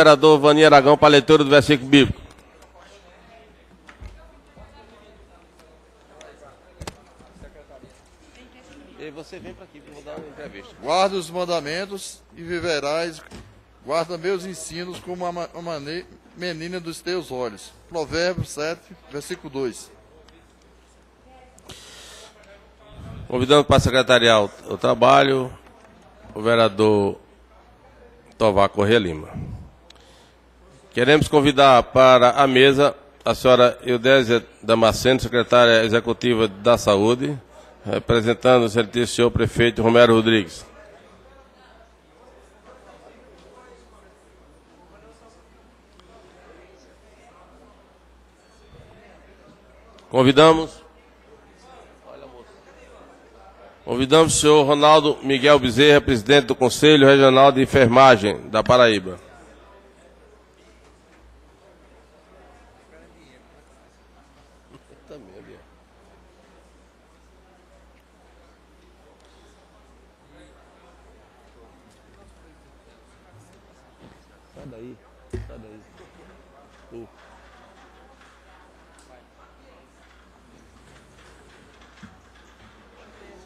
Vereador Vani Aragão para a leitura do versículo bíblico. E você vem para aqui, vou dar uma entrevista. Guarda os mandamentos e viverás, guarda meus ensinos como uma menina dos teus olhos. Provérbios 7, versículo 2. Convidando para secretariar o trabalho, o vereador Tovar Corrêa Lima. Queremos convidar para a mesa a senhora Eudésia Damasceno, secretária executiva da Saúde, representando o excelentíssimo senhor prefeito Romero Rodrigues. Convidamos o senhor Ronaldo Miguel Bezerra, presidente do Conselho Regional de Enfermagem da Paraíba. Sai daí, sai daí.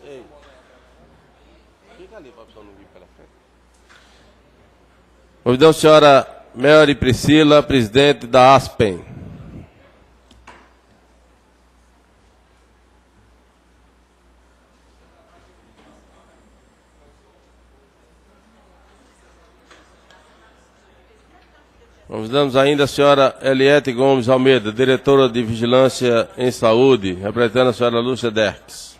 Ei, fica ali para a pessoa não vir pela frente. Convidamos a senhora Mary Priscila, presidente da Aspen. Convidamos ainda a senhora Eliette Gomes Almeida, diretora de Vigilância em Saúde, representando a senhora Lúcia Derques.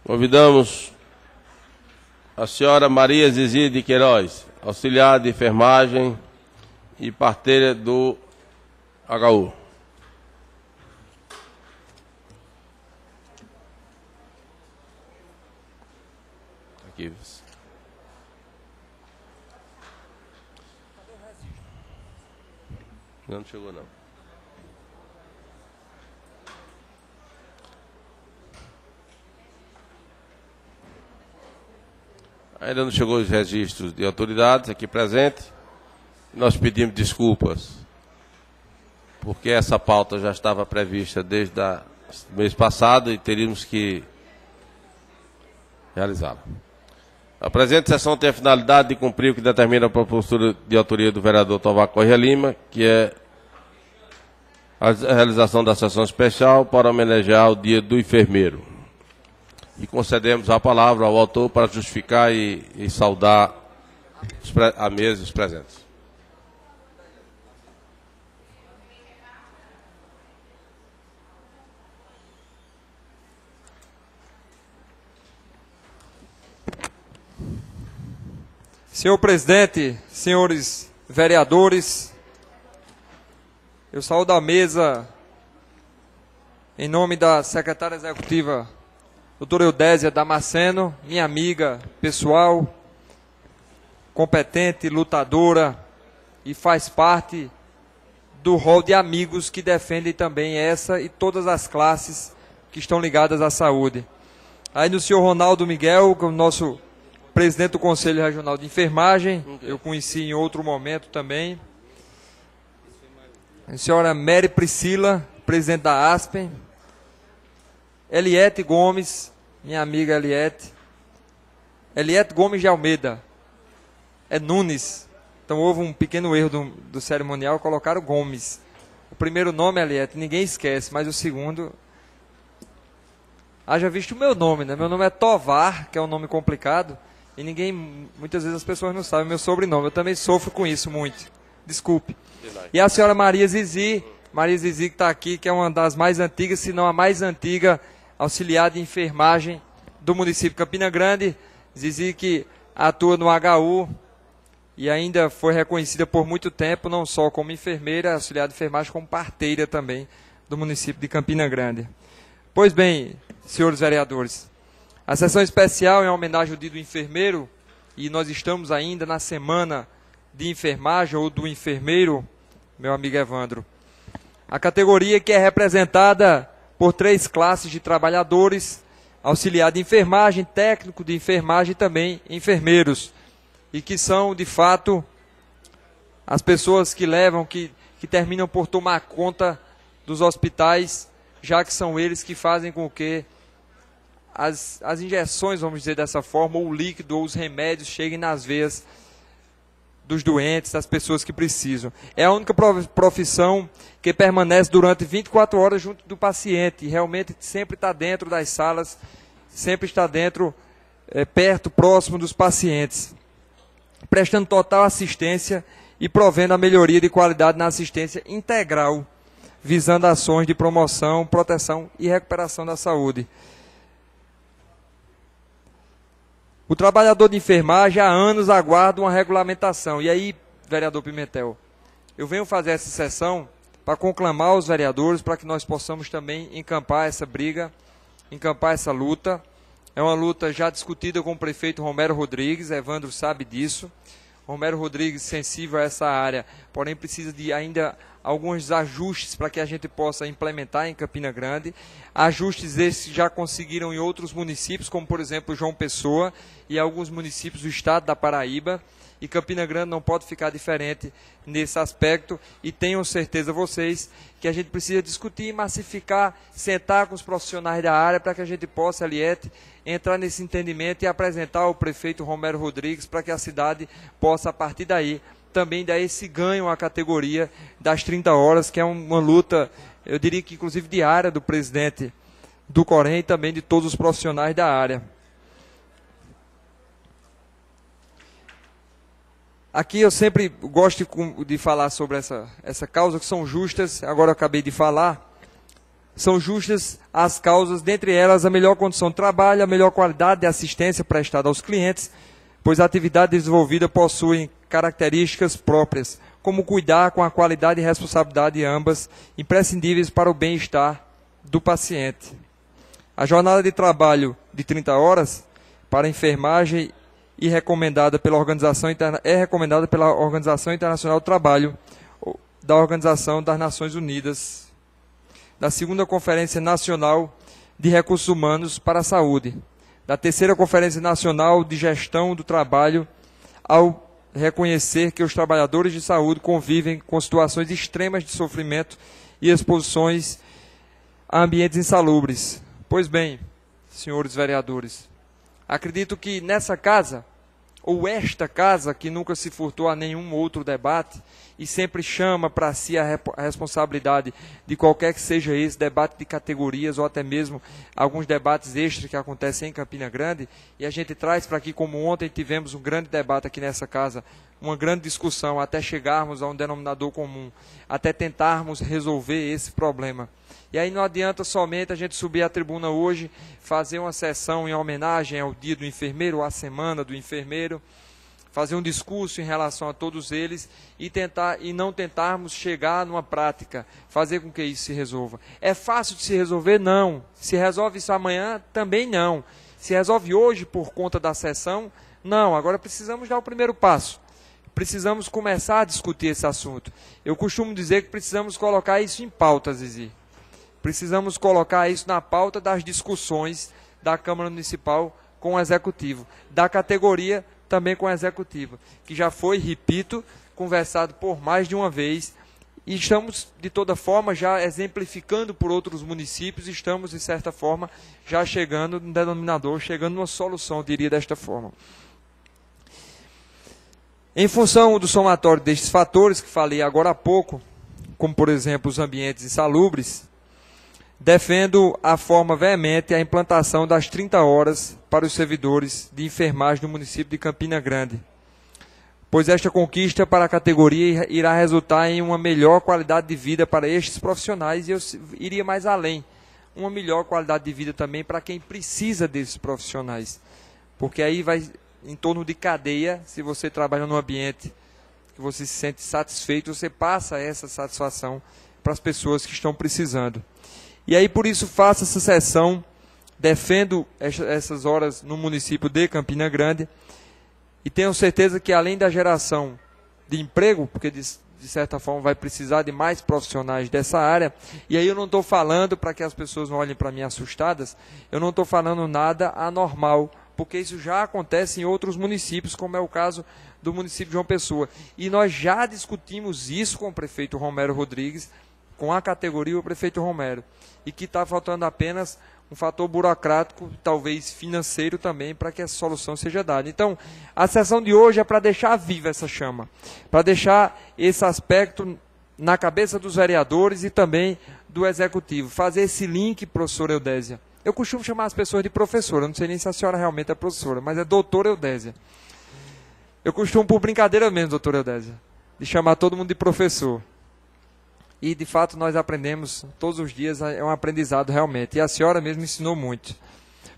Convidamos a senhora Maria Zizi de Queiroz, auxiliar de enfermagem e parteira do HU. Aqui. Não chegou não. Ainda não chegou os registros de autoridades aqui presentes. Nós pedimos desculpas, porque essa pauta já estava prevista desde o mês passado e teríamos que realizá-la. A presente sessão tem a finalidade de cumprir o que determina a propositura de autoria do vereador Tovar Corrêa Lima, que é a realização da sessão especial para homenagear o Dia do Enfermeiro. E concedemos a palavra ao autor para justificar e saudar a mesa e os presentes. Senhor presidente, senhores vereadores, eu saúdo a mesa em nome da secretária executiva, doutora Eudésia Damasceno, minha amiga pessoal, competente, lutadora e faz parte do rol de amigos que defendem também essa e todas as classes que estão ligadas à saúde. Aí no senhor Ronaldo Miguel, o nosso presidente do Conselho Regional de Enfermagem, eu conheci em outro momento também. A senhora Mary Priscila, presidente da Aspen. Eliette Gomes, minha amiga Eliette. Eliette Gomes de Almeida. É Nunes. Então houve um pequeno erro do cerimonial, colocaram Gomes. O primeiro nome, Eliette, ninguém esquece, mas o segundo... Haja visto o meu nome, né? Meu nome é Tovar, que é um nome complicado. E muitas vezes as pessoas não sabem meu sobrenome. Eu também sofro com isso muito. Desculpe. E a senhora Maria Zizi que está aqui, que é uma das mais antigas, se não a mais antiga auxiliar de enfermagem do município de Campina Grande. Zizi que atua no HU e ainda foi reconhecida por muito tempo, não só como enfermeira, auxiliar de enfermagem, como parteira também do município de Campina Grande. Pois bem, senhores vereadores, a sessão especial é em homenagem ao Dia do Enfermeiro e nós estamos ainda na semana de enfermagem ou do enfermeiro, meu amigo Evandro. A categoria que é representada por 3 classes de trabalhadores: auxiliar de enfermagem, técnico de enfermagem e também enfermeiros. E que são, de fato, as pessoas que terminam por tomar conta dos hospitais, já que são eles que fazem com que as injeções, vamos dizer dessa forma, ou o líquido, ou os remédios cheguem nas veias dos doentes, das pessoas que precisam. É a única profissão que permanece durante 24 horas junto do paciente, e realmente sempre está dentro das salas, sempre está dentro, perto, próximo dos pacientes, prestando total assistência e provendo a melhoria de qualidade na assistência integral, visando ações de promoção, proteção e recuperação da saúde. O trabalhador de enfermagem há anos aguarda uma regulamentação. E aí, vereador Pimentel, eu venho fazer essa sessão para conclamar os vereadores para que nós possamos também encampar essa briga, encampar essa luta. É uma luta já discutida com o prefeito Romero Rodrigues, Evandro sabe disso. Romero Rodrigues sensível a essa área, porém precisa de ainda alguns ajustes para que a gente possa implementar em Campina Grande. Ajustes esses já conseguiram em outros municípios, como por exemplo João Pessoa e alguns municípios do estado da Paraíba. E Campina Grande não pode ficar diferente nesse aspecto. E tenham certeza vocês que a gente precisa discutir, massificar, sentar com os profissionais da área para que a gente possa, Eliette, entrar nesse entendimento e apresentar ao prefeito Romero Rodrigues para que a cidade possa, a partir daí, também dar esse ganho à categoria das 30 horas, que é uma luta, eu diria que inclusive diária, do presidente do Corém e também de todos os profissionais da área. Aqui eu sempre gosto de falar sobre essa causa, que são justas, agora eu acabei de falar. São justas as causas, dentre elas a melhor condição de trabalho, a melhor qualidade de assistência prestada aos clientes, pois a atividade desenvolvida possui características próprias, como cuidar com a qualidade e responsabilidade ambas, imprescindíveis para o bem-estar do paciente. A jornada de trabalho de 30 horas para a enfermagem é recomendada pela Organização Internacional do Trabalho, da Organização das Nações Unidas, da 2ª Conferência Nacional de Recursos Humanos para a Saúde, da 3ª Conferência Nacional de Gestão do Trabalho, ao reconhecer que os trabalhadores de saúde convivem com situações extremas de sofrimento e exposições a ambientes insalubres. Pois bem, senhores vereadores, acredito que nessa casa, ou esta casa, que nunca se furtou a nenhum outro debate e sempre chama para si a responsabilidade de qualquer que seja esse debate de categorias ou até mesmo alguns debates extras que acontecem em Campina Grande, e a gente traz para aqui, como ontem tivemos um grande debate aqui nessa casa, uma grande discussão até chegarmos a um denominador comum, até tentarmos resolver esse problema. E aí não adianta somente a gente subir à tribuna hoje, fazer uma sessão em homenagem ao Dia do Enfermeiro, ou à Semana do Enfermeiro, fazer um discurso em relação a todos eles e não tentarmos chegar numa prática, fazer com que isso se resolva. É fácil de se resolver? Não. Se resolve isso amanhã? Também não. Se resolve hoje por conta da sessão? Não. Agora precisamos dar o primeiro passo. Precisamos começar a discutir esse assunto. Eu costumo dizer que precisamos colocar isso em pauta, Zizi. Precisamos colocar isso na pauta das discussões da Câmara Municipal com o Executivo, da categoria também com o Executivo, que já foi, repito, conversado por mais de uma vez, e estamos, de toda forma, já exemplificando por outros municípios, estamos, de certa forma, já chegando no denominador, chegando numa solução, eu diria desta forma. Em função do somatório destes fatores que falei agora há pouco, como, por exemplo, os ambientes insalubres, defendo a forma veemente a implantação das 30 horas para os servidores de enfermagem do município de Campina Grande, pois esta conquista para a categoria irá resultar em uma melhor qualidade de vida para estes profissionais, e eu iria mais além, uma melhor qualidade de vida também para quem precisa desses profissionais, porque aí vai em torno de cadeia. Se você trabalha num ambiente que você se sente satisfeito, você passa essa satisfação para as pessoas que estão precisando. E aí, por isso, faço essa sessão, defendo essas horas no município de Campina Grande, e tenho certeza que, além da geração de emprego, porque de certa forma, vai precisar de mais profissionais dessa área. E aí eu não estou falando, para que as pessoas não olhem para mim assustadas, eu não estou falando nada anormal, porque isso já acontece em outros municípios, como é o caso do município de João Pessoa. E nós já discutimos isso com o prefeito Romero Rodrigues, com a categoria o prefeito Romero, e que está faltando apenas um fator burocrático, talvez financeiro também, para que essa solução seja dada. Então, a sessão de hoje é para deixar viva essa chama, para deixar esse aspecto na cabeça dos vereadores e também do executivo, fazer esse link, professora Eudésia. Eu costumo chamar as pessoas de professora, não sei nem se a senhora realmente é professora, mas é doutora Eudésia. Eu costumo, por brincadeira mesmo, doutora Eudésia, de chamar todo mundo de professor. E, de fato, nós aprendemos todos os dias, é um aprendizado realmente. E a senhora mesmo ensinou muito.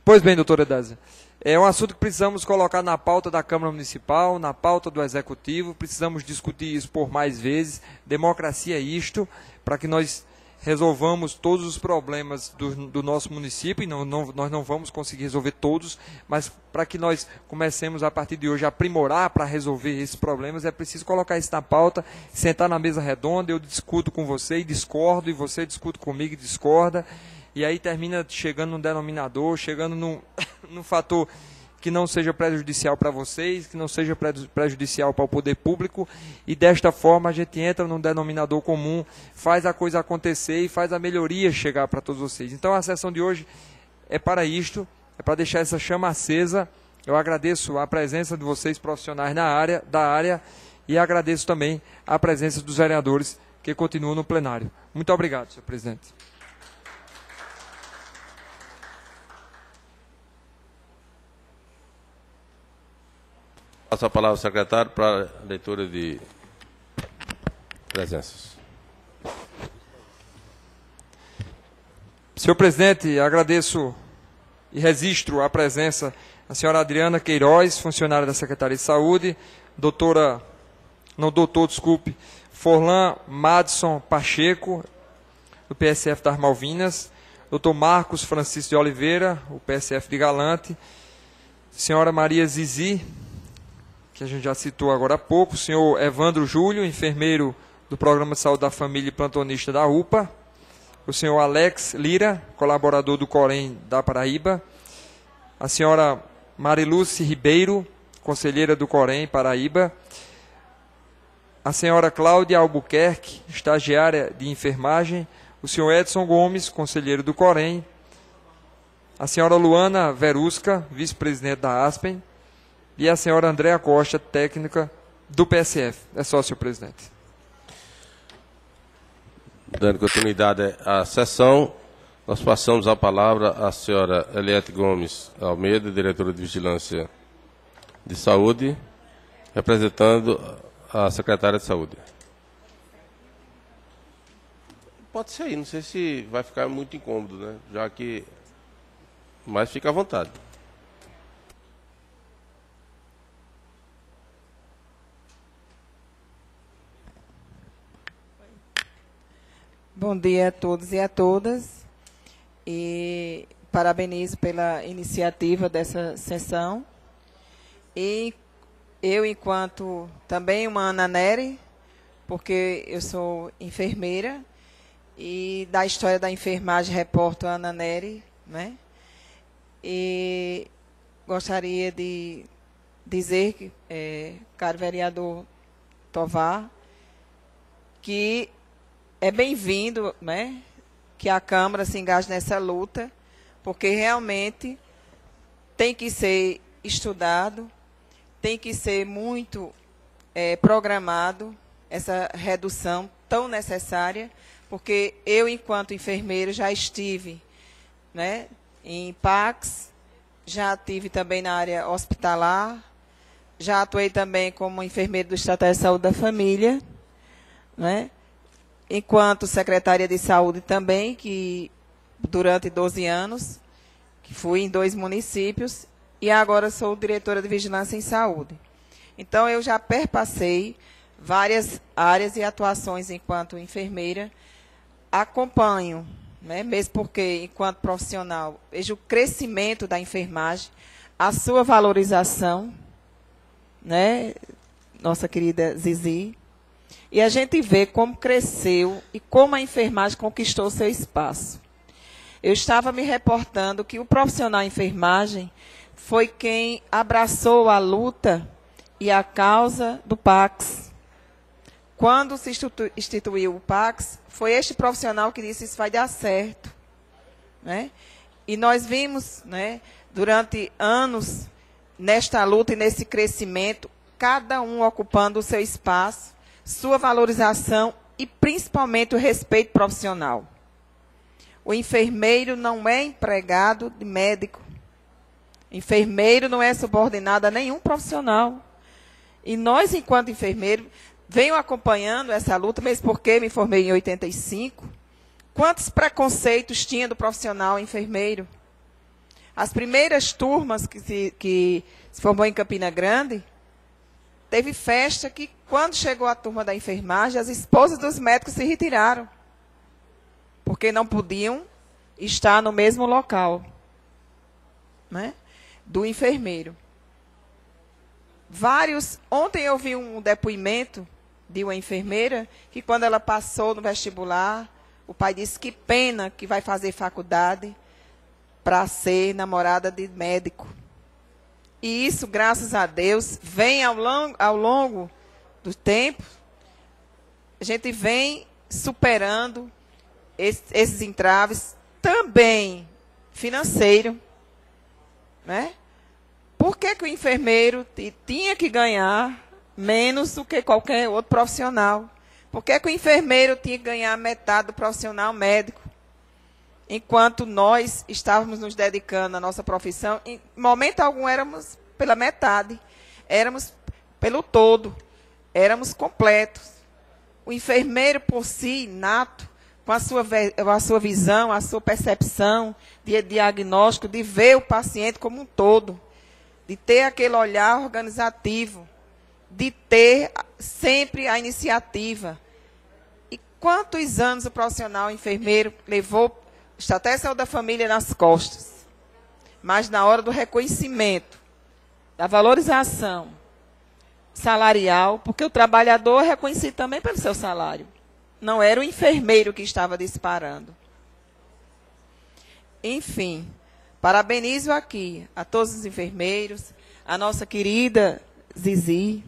Pois bem, doutora Eudésia, é um assunto que precisamos colocar na pauta da Câmara Municipal, na pauta do Executivo, precisamos discutir isso por mais vezes. Democracia é isto, para que nós resolvamos todos os problemas do nosso município, e nós não vamos conseguir resolver todos, mas para que nós comecemos a partir de hoje a aprimorar para resolver esses problemas, é preciso colocar isso na pauta, sentar na mesa redonda, eu discuto com você e discordo, e você discute comigo e discorda, e aí termina chegando num denominador, chegando num fator que não seja prejudicial para vocês, que não seja prejudicial para o poder público, e desta forma a gente entra num denominador comum, faz a coisa acontecer e faz a melhoria chegar para todos vocês. Então a sessão de hoje é para isto, é para deixar essa chama acesa. Eu agradeço a presença de vocês profissionais da área e agradeço também a presença dos vereadores que continuam no plenário. Muito obrigado, senhor presidente. Passo a palavra ao secretário para a leitura de presenças. Senhor presidente, agradeço e registro a presença da senhora Adriana Queiroz, funcionária da Secretaria de Saúde, doutor, Forlan Madson Pacheco, do PSF das Malvinas, doutor Marcos Francisco de Oliveira, o PSF de Galante, senhora Maria Zizi, que a gente já citou agora há pouco, o senhor Evandro Júlio, enfermeiro do Programa de Saúde da Família e plantonista da UPA, o senhor Alex Lira, colaborador do Corém da Paraíba, a senhora Mariluce Ribeiro, conselheira do Corém Paraíba, a senhora Cláudia Albuquerque, estagiária de enfermagem, o senhor Edson Gomes, conselheiro do Corém, a senhora Luana Verusca, vice-presidente da ASPEN, e a senhora Andréa Costa, técnica do PSF. É só, senhor presidente. Dando continuidade à sessão, nós passamos a palavra à senhora Eliette Gomes Almeida, diretora de Vigilância de Saúde, representando a secretária de Saúde. Pode ser aí, não sei se vai ficar muito incômodo, né? Já que... Mas fica à vontade. Bom dia a todos e a todas, e parabenizo pela iniciativa dessa sessão. E eu, enquanto também uma Ana Nery, porque eu sou enfermeira, e da história da enfermagem reporto a Ana Nery, né? E gostaria de dizer, caro vereador Tovar, que é bem-vindo, né, que a Câmara se engaje nessa luta, porque realmente tem que ser estudado, tem que ser muito programado essa redução tão necessária, porque eu, enquanto enfermeiro, já estive, né, em PACs, já tive também na área hospitalar, já atuei também como enfermeiro do Estratégia de Saúde da Família, né, enquanto secretária de saúde também, que durante 12 anos, que fui em 2 municípios, e agora sou diretora de Vigilância em Saúde. Então, eu já perpassei várias áreas e atuações enquanto enfermeira, acompanho, né, mesmo porque, enquanto profissional, vejo o crescimento da enfermagem, a sua valorização, né, nossa querida Zizi, E a gente vê como cresceu e como a enfermagem conquistou seu espaço. Eu estava me reportando que o profissional de enfermagem foi quem abraçou a luta e a causa do PACS. Quando se instituiu o PACS, foi este profissional que disse: isso vai dar certo. Né? E nós vimos, né, durante anos, nesta luta e nesse crescimento, cada um ocupando o seu espaço, sua valorização e, principalmente, o respeito profissional. O enfermeiro não é empregado de médico. O enfermeiro não é subordinado a nenhum profissional. E nós, enquanto enfermeiros, venho acompanhando essa luta, mesmo porque me formei em 85. Quantos preconceitos tinha do profissional enfermeiro? As primeiras turmas que se formou em Campina Grande, teve festa que, quando chegou a turma da enfermagem, as esposas dos médicos se retiraram, porque não podiam estar no mesmo local, né, do enfermeiro. Ontem eu vi um depoimento de uma enfermeira que, quando ela passou no vestibular, o pai disse que pena que vai fazer faculdade para ser namorada de médico. E isso, graças a Deus, vem ao longo do tempo, a gente vem superando esses entraves, também financeiro. Né? Por que o enfermeiro tinha que ganhar menos do que qualquer outro profissional? Por que o enfermeiro tinha que ganhar metade do profissional médico? Enquanto nós estávamos nos dedicando à nossa profissão, em momento algum éramos pela metade, éramos pelo todo, éramos completos. O enfermeiro, por si, inato, com a sua visão, a sua percepção de diagnóstico, de ver o paciente como um todo, de ter aquele olhar organizativo, de ter sempre a iniciativa. E quantos anos o profissional enfermeiro levou, está até saúde da família nas costas, mas na hora do reconhecimento, da valorização salarial, porque o trabalhador é reconhecido também pelo seu salário. Não era o enfermeiro que estava disparando. Enfim, parabenizo aqui a todos os enfermeiros, a nossa querida Zizi,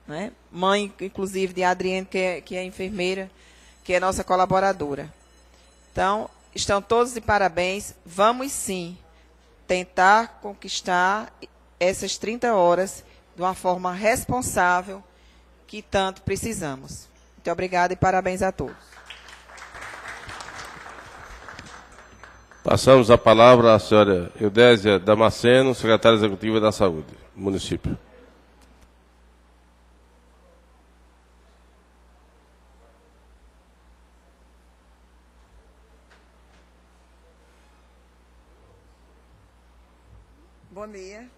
né? Mãe, inclusive, de Adriane, que é enfermeira, que é nossa colaboradora. Então, estão todos de parabéns. Vamos, sim, tentar conquistar essas 30 horas de uma forma responsável que tanto precisamos. Muito obrigada e parabéns a todos. Passamos a palavra à senhora Eudésia Damasceno, secretária executiva da Saúde do município. Bom dia.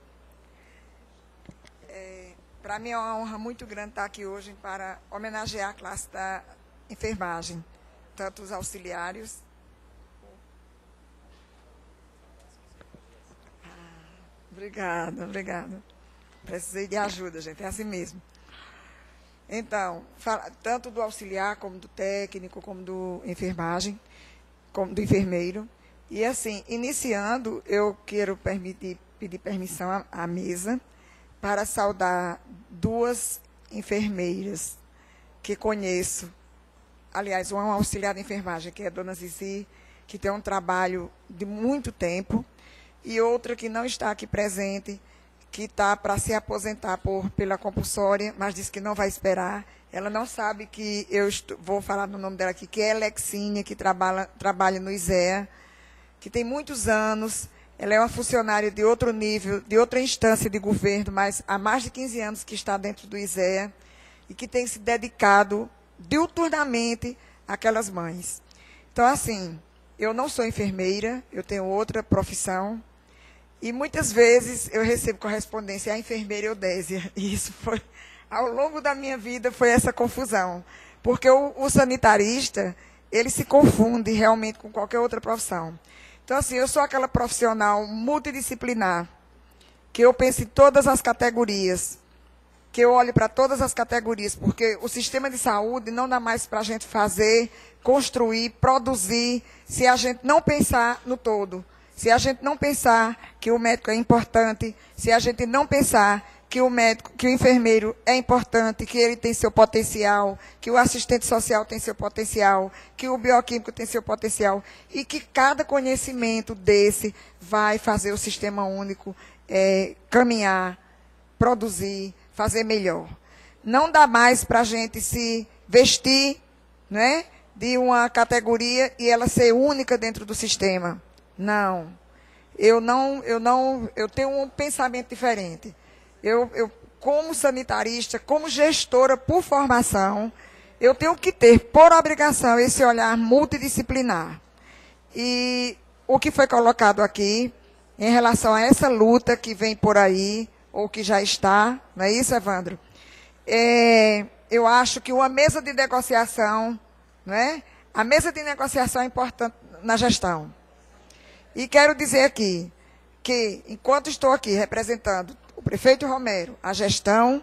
Para mim é uma honra muito grande estar aqui hoje para homenagear a classe da enfermagem, tanto os auxiliares. Obrigada, obrigada. Precisei de ajuda, gente, é assim mesmo. Então, tanto do auxiliar, como do técnico, como do enfermagem, como do enfermeiro. E assim, iniciando, eu quero pedir permissão à mesa para saudar duas enfermeiras que conheço. Aliás, uma auxiliar de enfermagem, que é a dona Zizi, que tem um trabalho de muito tempo, e outra que não está aqui presente, que está para se aposentar pela compulsória, mas disse que não vai esperar. Ela não sabe que vou falar no nome dela aqui, que é Alexine, que trabalha no ISEA, que tem muitos anos. Ela é uma funcionária de outro nível, de outra instância de governo, mas há mais de 15 anos que está dentro do ISEA e que tem se dedicado diuturnamente àquelas mães. Então, assim, eu não sou enfermeira, eu tenho outra profissão, e muitas vezes eu recebo correspondência à enfermeira Eudésia, e isso foi, ao longo da minha vida, foi essa confusão, porque o sanitarista, ele se confunde realmente com qualquer outra profissão. Então, assim, eu sou aquela profissional multidisciplinar, que eu penso em todas as categorias, que eu olhe para todas as categorias, porque o sistema de saúde não dá mais para a gente fazer, construir, produzir, se a gente não pensar no todo. Se a gente não pensar que o médico é importante, se a gente não pensar que o médico, que o enfermeiro é importante, que ele tem seu potencial, que o assistente social tem seu potencial, que o bioquímico tem seu potencial, e que cada conhecimento desse vai fazer o sistema único caminhar, produzir, fazer melhor. Não dá mais para a gente se vestir, né, de uma categoria e ela ser única dentro do sistema. Não. Eu tenho um pensamento diferente. Eu, como sanitarista, como gestora por formação, eu tenho que ter, por obrigação, esse olhar multidisciplinar. E o que foi colocado aqui, em relação a essa luta que vem por aí, ou que já está, não é isso, Evandro? Eu acho que uma mesa de negociação, né? A mesa de negociação é importante na gestão. E quero dizer aqui que, enquanto estou aqui representando o prefeito Romero, a gestão,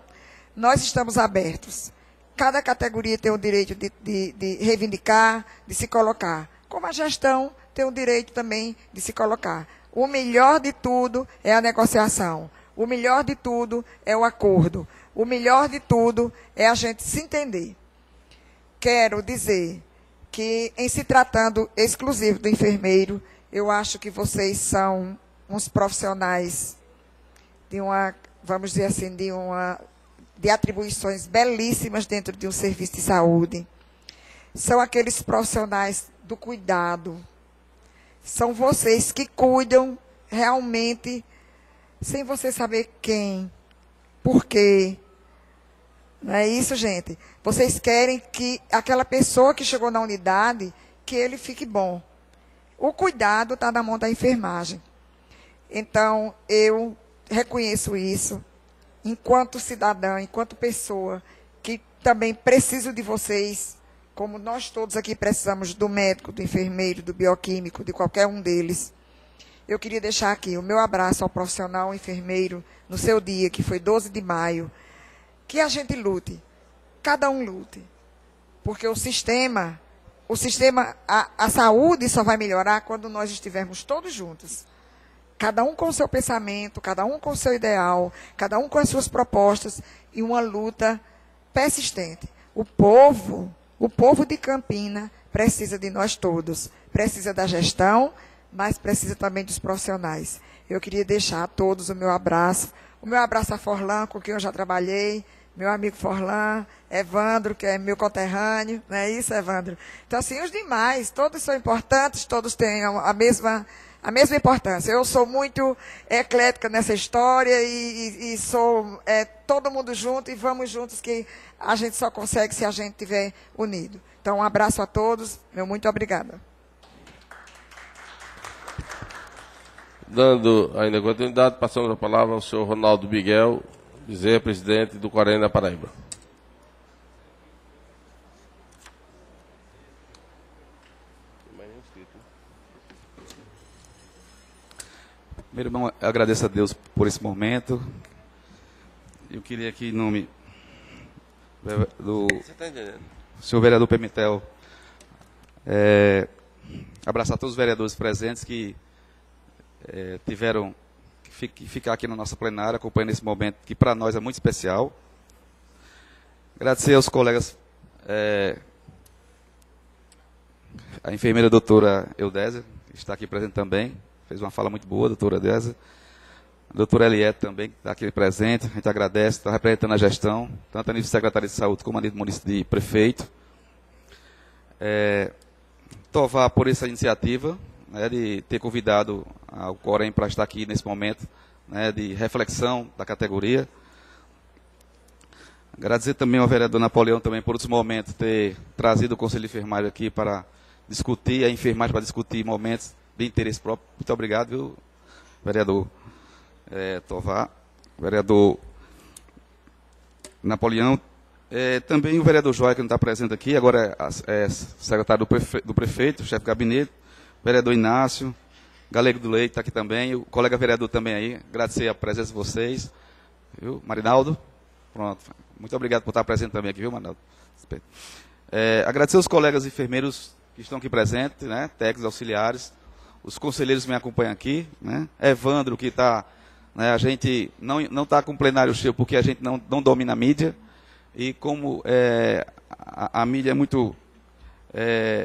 nós estamos abertos. Cada categoria tem o direito de reivindicar, de se colocar. Como a gestão tem o direito também de se colocar. O melhor de tudo é a negociação. O melhor de tudo é o acordo. O melhor de tudo é a gente se entender. Quero dizer que, em se tratando exclusivo do enfermeiro, eu acho que vocês são uns profissionais de uma, vamos dizer assim, de atribuições belíssimas dentro de um serviço de saúde. São aqueles profissionais do cuidado. São vocês que cuidam realmente, sem você saber quem, por quê. Não é isso, gente? Vocês querem que aquela pessoa que chegou na unidade, que ele fique bom. O cuidado está na mão da enfermagem. Então, eu reconheço isso, enquanto cidadã, enquanto pessoa, que também preciso de vocês, como nós todos aqui precisamos do médico, do enfermeiro, do bioquímico, de qualquer um deles. Eu queria deixar aqui o meu abraço ao profissional enfermeiro no seu dia, que foi 12 de maio. Que a gente lute, cada um lute. Porque o sistema, a saúde só vai melhorar quando nós estivermos todos juntos. Cada um com o seu pensamento, cada um com o seu ideal, cada um com as suas propostas e uma luta persistente. O povo de Campina precisa de nós todos. Precisa da gestão, mas precisa também dos profissionais. Eu queria deixar a todos o meu abraço a Forlan, com quem eu já trabalhei, meu amigo Forlan, Evandro, que é meu conterrâneo, não é isso, Evandro? Então, assim, os demais, todos são importantes, todos têm a mesma importância. Eu sou muito eclética nessa história e sou todo mundo junto e vamos juntos, que a gente só consegue se a gente estiver unido. Então, um abraço a todos, meu muito obrigada. Dando ainda continuidade, passamos a palavra ao senhor Ronaldo Miguel Bezerra, presidente do Corém da Paraíba. Primeiro, irmão, eu agradeço a Deus por esse momento. Eu queria aqui, em nome do senhor vereador Pimentel, abraçar todos os vereadores presentes que tiveram que ficar aqui na nossa plenária, acompanhando esse momento que para nós é muito especial. Agradecer aos colegas, a enfermeira doutora Eudésia, que está aqui presente também, fez uma fala muito boa, doutora Eudésia. A doutora Eliette também, que está aqui presente, a gente agradece, está representando a gestão, tanto a nível de secretário de saúde como a nível de prefeito. Tovar por essa iniciativa, né, de ter convidado o Corém para estar aqui nesse momento, né, de reflexão da categoria. Agradecer também ao vereador Napoleão também por outros momentos ter trazido o Conselho de Enfermagem aqui para discutir, a enfermagem para discutir momentos de interesse próprio. Muito obrigado, viu, vereador Tovar, vereador Napoleão. Também o vereador Joia, que não está presente aqui, agora é secretário do prefeito, chefe de gabinete. Vereador Inácio, Galego do Leite está aqui também, o colega vereador também aí, agradecer a presença de vocês, viu? Marinaldo, Pronto. Muito obrigado por estar presente também aqui, viu, Manaldo? Agradecer aos colegas enfermeiros que estão aqui presentes, né? Técnicos, auxiliares, os conselheiros que me acompanham aqui, né? Evandro, que está... Né, a gente não está com plenário cheio porque a gente não domina a mídia. E como a mídia é muito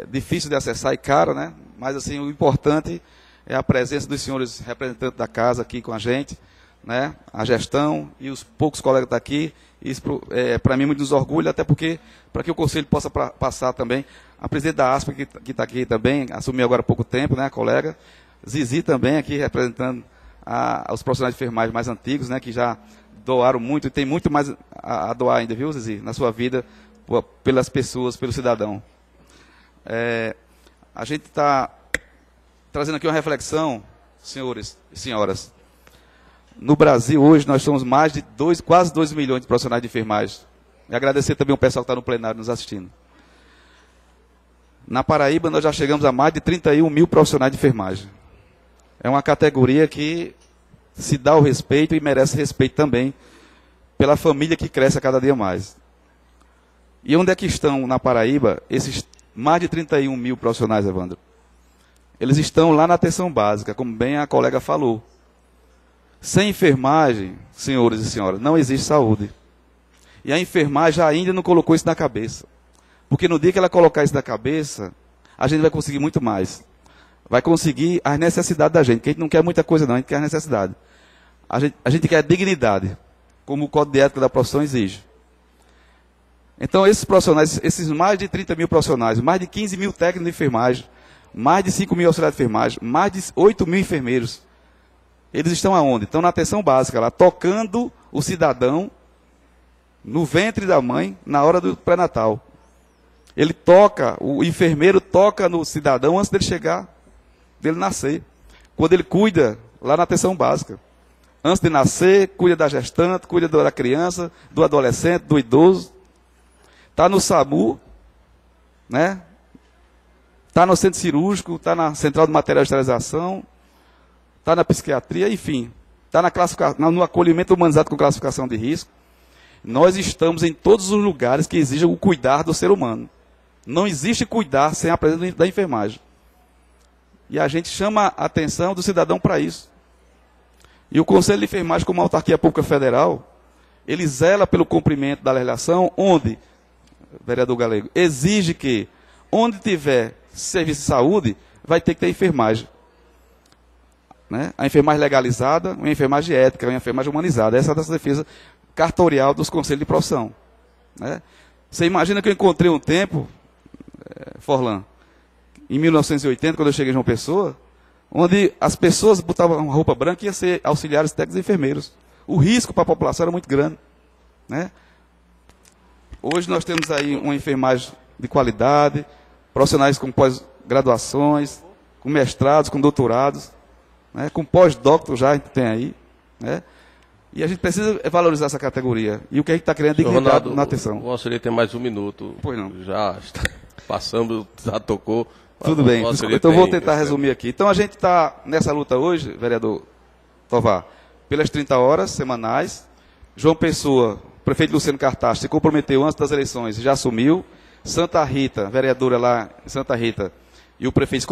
difícil de acessar e cara, né? Mas assim, o importante é a presença dos senhores representantes da casa aqui com a gente, né? A gestão e os poucos colegas que estão aqui. Isso, para mim, muito nos orgulha, até porque, para que o Conselho possa passar também, a presidente da ASPA, que está aqui também, assumiu agora há pouco tempo, né, a colega, Zizi também aqui, representando os profissionais de enfermagem mais antigos, né, que já doaram muito, e tem muito mais a doar ainda, viu, Zizi, na sua vida, pelas pessoas, pelo cidadão. A gente está trazendo aqui uma reflexão, senhores e senhoras. No Brasil, hoje, nós somos mais de quase 2 milhões de profissionais de enfermagem. E agradecer também o pessoal que está no plenário nos assistindo. Na Paraíba, nós já chegamos a mais de 31 mil profissionais de enfermagem. É uma categoria que se dá o respeito e merece respeito também pela família que cresce a cada dia mais. E onde é que estão, na Paraíba, esses mais de 31 mil profissionais, Evandro? Eles estão lá na atenção básica, como bem a colega falou. Sem enfermagem, senhores e senhoras, não existe saúde. E a enfermagem ainda não colocou isso na cabeça. Porque no dia que ela colocar isso na cabeça, a gente vai conseguir muito mais. Vai conseguir as necessidades da gente, que a gente não quer muita coisa não, a gente quer a necessidade. A gente quer a dignidade, como o Código de Ética da profissão exige. Então esses profissionais, esses mais de 30 mil profissionais, mais de 15 mil técnicos de enfermagem, mais de 5 mil auxiliares de enfermagem, mais de 8 mil enfermeiros, eles estão aonde? Estão na atenção básica, lá, tocando o cidadão no ventre da mãe na hora do pré-natal. Ele toca, o enfermeiro toca no cidadão antes dele nascer. Quando ele cuida, lá na atenção básica. Antes de nascer, cuida da gestante, cuida da criança, do adolescente, do idoso. Está no SAMU, né? Está no centro cirúrgico, está na central de material de esterilização, está na psiquiatria, enfim, está no acolhimento humanizado com classificação de risco. Nós estamos em todos os lugares que exigem o cuidar do ser humano. Não existe cuidar sem a presença da enfermagem. E a gente chama a atenção do cidadão para isso. E o Conselho de Enfermagem, como autarquia pública federal, ele zela pelo cumprimento da legislação, onde, vereador Galego, exige que, onde tiver serviço de saúde, vai ter que ter enfermagem. Né? A enfermagem legalizada, uma enfermagem ética, uma enfermagem humanizada. Essa é a nossa defesa cartorial dos conselhos de profissão. Né? Você imagina que eu encontrei um tempo, Forlan, em 1980, quando eu cheguei em João Pessoa, onde as pessoas botavam uma roupa branca e iam ser auxiliares técnicos e enfermeiros. O risco para a população era muito grande. Né? Hoje nós temos aí uma enfermagem de qualidade, profissionais com pós-graduações, com mestrados, com doutorados, né? Com pós-doutor já a gente tem aí. Né? E a gente precisa valorizar essa categoria. E o que a gente está querendo é dignidade na atenção. O auxiliar tem mais um minuto. Pois não. Já está passando, já tocou. Tudo bem, então vou tentar resumir aqui. Então a gente está nessa luta hoje, vereador Tovar, pelas 30 horas semanais. João Pessoa, o prefeito Luciano Cartacho, se comprometeu antes das eleições e já assumiu. Santa Rita, vereadora lá em Santa Rita, e o prefeito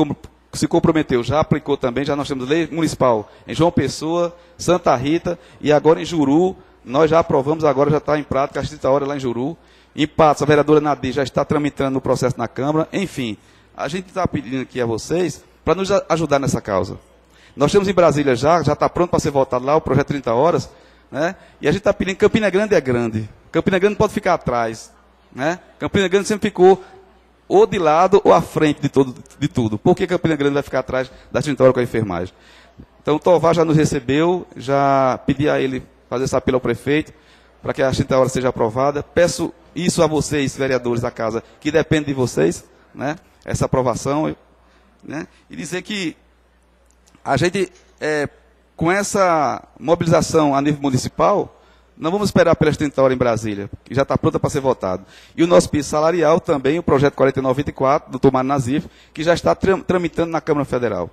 se comprometeu, já aplicou também, já nós temos lei municipal em João Pessoa, Santa Rita, e agora em Juru, nós já aprovamos, agora já está em prática as 30 horas lá em Juru. Em Patos, a vereadora Nadir já está tramitando no processo na Câmara. Enfim, a gente está pedindo aqui a vocês para nos ajudar nessa causa. Nós temos em Brasília já está pronto para ser votado lá o projeto 30 horas, né? E a gente está pedindo, Campina Grande é grande. Campina Grande não pode ficar atrás. Né? Campina Grande sempre ficou ou de lado ou à frente de tudo. Por que Campina Grande vai ficar atrás das 30 horas com a enfermagem? Então o Tovar já nos recebeu, já pedi a ele fazer esse apelo ao prefeito, para que a 30 horas seja aprovada. Peço isso a vocês, vereadores da casa, que depende de vocês, né? Essa aprovação. Né? E dizer que a gente, com essa mobilização a nível municipal, não vamos esperar pelas 30 horas em Brasília, que já está pronta para ser votado. E o nosso piso salarial também, o projeto 4924, do Tomar Nazif, que já está tramitando na Câmara Federal.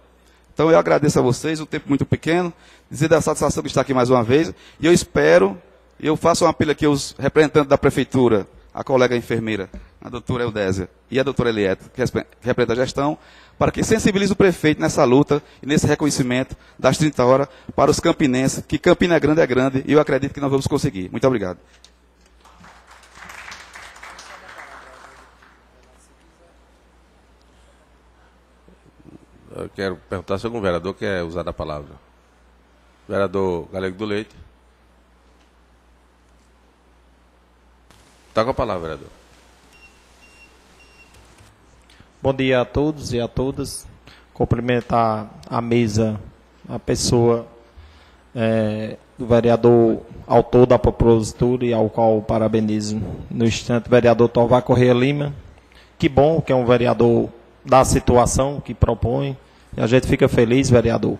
Então eu agradeço a vocês, um tempo muito pequeno, dizer da satisfação de estar aqui mais uma vez, e eu espero E eu faço um apelo aqui aos representantes da Prefeitura, a colega enfermeira, a doutora Eudésia e a doutora Eliette, que representa a gestão, para que sensibilize o prefeito nessa luta e nesse reconhecimento das 30 horas para os campinenses, que Campina Grande é grande e eu acredito que nós vamos conseguir. Muito obrigado. Eu quero perguntar se algum vereador quer usar a palavra. Vereador Galego do Leite. Está com a palavra, vereador. Bom dia a todos e a todas. Cumprimentar a mesa, a pessoa do vereador autor da propositura e ao qual parabenizo no instante, vereador Tovar Correia Lima. Que bom que é um vereador da situação que propõe. E a gente fica feliz, vereador,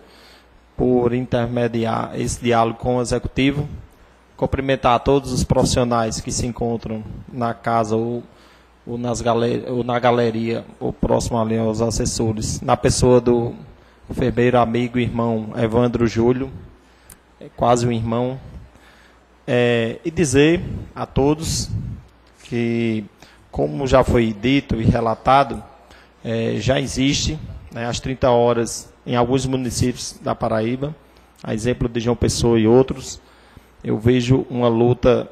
por intermediar esse diálogo com o Executivo. Cumprimentar a todos os profissionais que se encontram na casa ou na galeria, ou próximo ali aos assessores, na pessoa do enfermeiro, amigo, irmão Evandro Júlio, quase um irmão, e dizer a todos que, como já foi dito e relatado, já existe, né, às 30 horas em alguns municípios da Paraíba, a exemplo de João Pessoa e outros. Eu vejo uma luta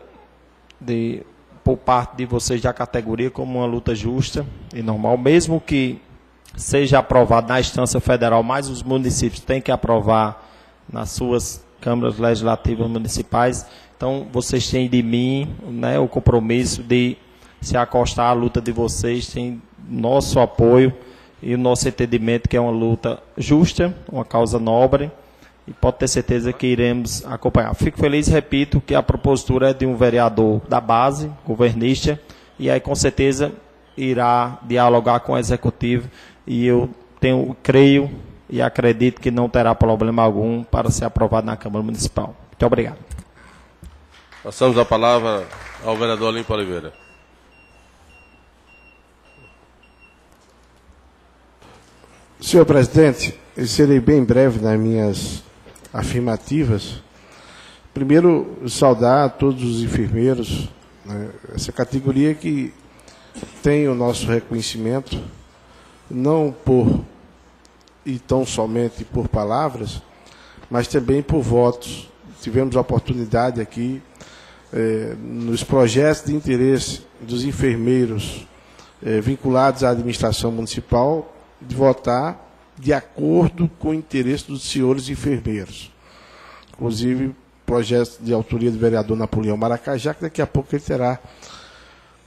por parte de vocês da categoria como uma luta justa e normal, mesmo que seja aprovado na instância federal, mas os municípios têm que aprovar nas suas câmaras legislativas municipais. Então, vocês têm de mim, né, o compromisso de se acostar à luta de vocês, tem nosso apoio e o nosso entendimento que é uma luta justa, uma causa nobre, e pode ter certeza que iremos acompanhar. Fico feliz, repito, que a propositura é de um vereador da base, governista, e aí com certeza irá dialogar com o Executivo, e eu creio e acredito que não terá problema algum para ser aprovado na Câmara Municipal. Muito obrigado. Passamos a palavra ao vereador Olimpo Oliveira. Senhor presidente, eu serei bem breve nas minhas afirmativas. Primeiro, saudar a todos os enfermeiros, né, essa categoria que tem o nosso reconhecimento, não por e tão somente por palavras, mas também por votos. Tivemos a oportunidade aqui, nos projetos de interesse dos enfermeiros vinculados à administração municipal, de votar de acordo com o interesse dos senhores enfermeiros. Inclusive, projeto de autoria do vereador Napoleão Maracajá, que daqui a pouco ele terá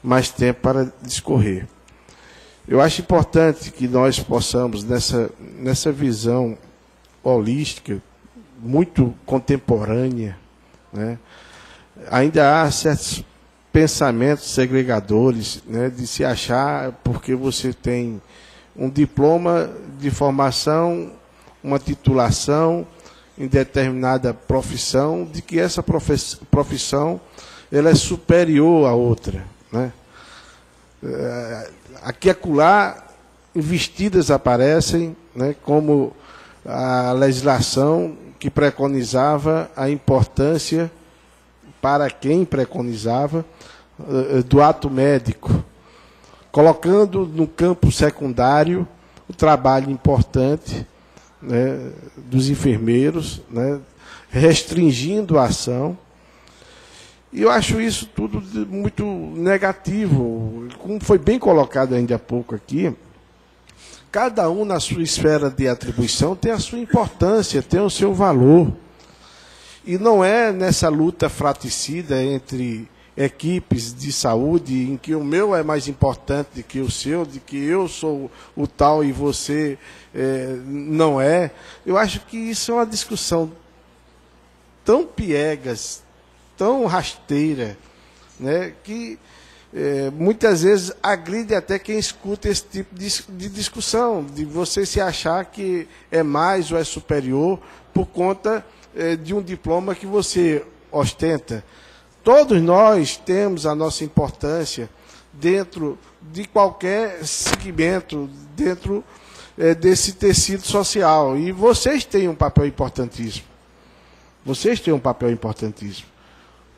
mais tempo para discorrer. Eu acho importante que nós possamos, nessa visão holística, muito contemporânea, né, ainda há certos pensamentos segregadores, né, de se achar, porque você tem um diploma de formação, uma titulação em determinada profissão, de que essa profissão ela é superior à outra, né? Aqui e acolá, investidas aparecem, né, como a legislação que preconizava a importância, para quem preconizava, do ato médico, colocando no campo secundário o trabalho importante, né, dos enfermeiros, né, restringindo a ação. E eu acho isso tudo muito negativo. Como foi bem colocado ainda há pouco aqui, cada um na sua esfera de atribuição tem a sua importância, tem o seu valor. E não é nessa luta fratricida entre equipes de saúde, em que o meu é mais importante do que o seu, de que eu sou o tal e você não é. Eu acho que isso é uma discussão tão piegas, tão rasteira, né, que muitas vezes agride até quem escuta esse tipo de discussão, de você se achar que é mais ou é superior por conta de um diploma que você ostenta. Todos nós temos a nossa importância dentro de qualquer segmento, dentro desse tecido social. E vocês têm um papel importantíssimo. Vocês têm um papel importantíssimo.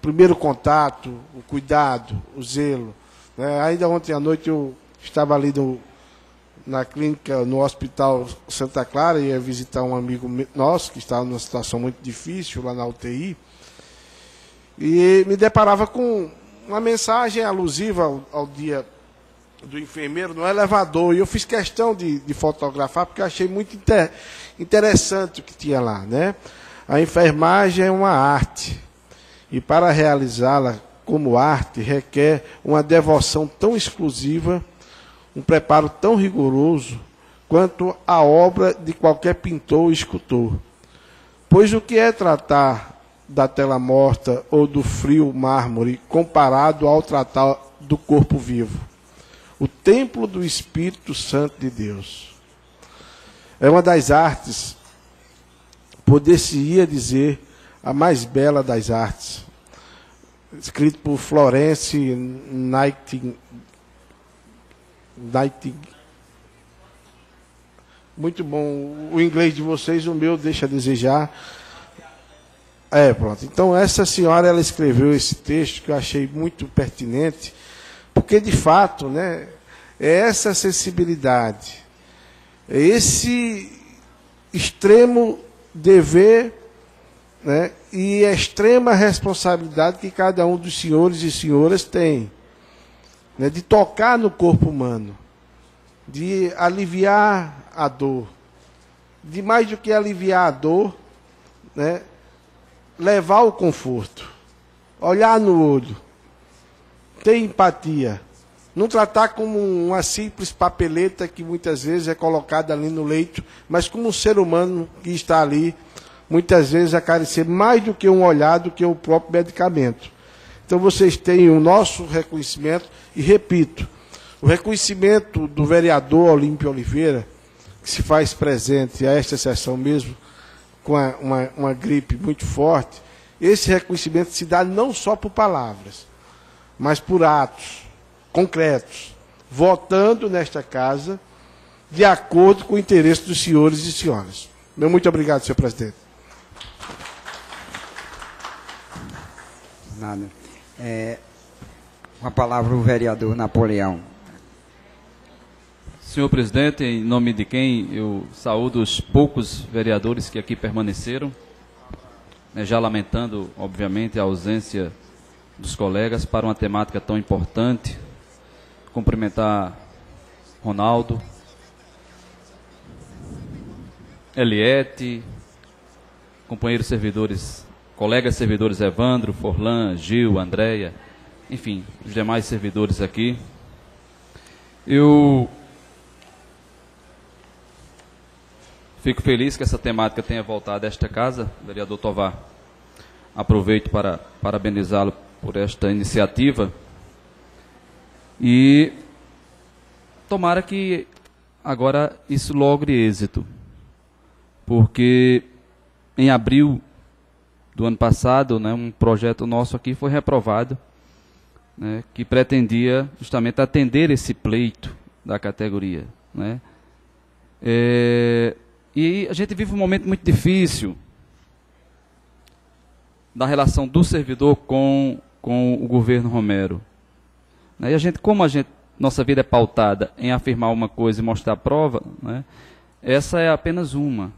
primeiro contato, o cuidado, o zelo. Né? Ainda ontem à noite eu estava ali na clínica, no Hospital Santa Clara, ia visitar um amigo nosso que estava numa situação muito difícil lá na UTI, e me deparava com uma mensagem alusiva ao dia do enfermeiro no elevador, e eu fiz questão de fotografar, porque achei muito interessante o que tinha lá. Né? A enfermagem é uma arte, e para realizá-la como arte requer uma devoção tão exclusiva, um preparo tão rigoroso quanto a obra de qualquer pintor ou escultor. Pois o que é tratar da tela morta ou do frio mármore comparado ao tratar do corpo vivo? O templo do Espírito Santo de Deus. É uma das artes, poder-se-ia dizer, a mais bela das artes. Escrito por Florence Nightingale. Muito bom o inglês de vocês, o meu deixa a desejar. Pronto. Então essa senhora, ela escreveu esse texto que eu achei muito pertinente, porque de fato, né, é essa sensibilidade, é esse extremo dever, né, e a extrema responsabilidade que cada um dos senhores e senhoras tem, né, de tocar no corpo humano, de aliviar a dor, de mais do que aliviar a dor, né, levar o conforto, olhar no olho, ter empatia, não tratar como uma simples papeleta que muitas vezes é colocada ali no leito, mas como um ser humano que está ali, muitas vezes a carecer mais do que um olhar, do que o próprio medicamento. Então vocês têm o nosso reconhecimento, e repito, o reconhecimento do vereador Olímpio Oliveira, que se faz presente a esta sessão mesmo, com uma gripe muito forte, esse reconhecimento se dá não só por palavras, mas por atos concretos, votando nesta casa de acordo com o interesse dos senhores e senhoras. Meu muito obrigado, senhor presidente. Nada. Uma palavra o vereador Napoleão. Senhor presidente, em nome de quem eu saúdo os poucos vereadores que aqui permaneceram, né, já lamentando, obviamente, a ausência dos colegas para uma temática tão importante. Cumprimentar Ronaldo, Eliette, companheiros servidores, colegas servidores Evandro, Forlan, Gil, Andréia, enfim, os demais servidores aqui. Eu fico feliz que essa temática tenha voltado a esta casa, vereador Tovar. Aproveito para parabenizá-lo por esta iniciativa e tomara que agora isso logre êxito, porque em abril do ano passado, né, um projeto nosso aqui foi reprovado, né, que pretendia justamente atender esse pleito da categoria, né. E a gente vive um momento muito difícil da relação do servidor com o governo Romero. E nossa vida é pautada em afirmar uma coisa e mostrar a prova, né, essa é apenas uma,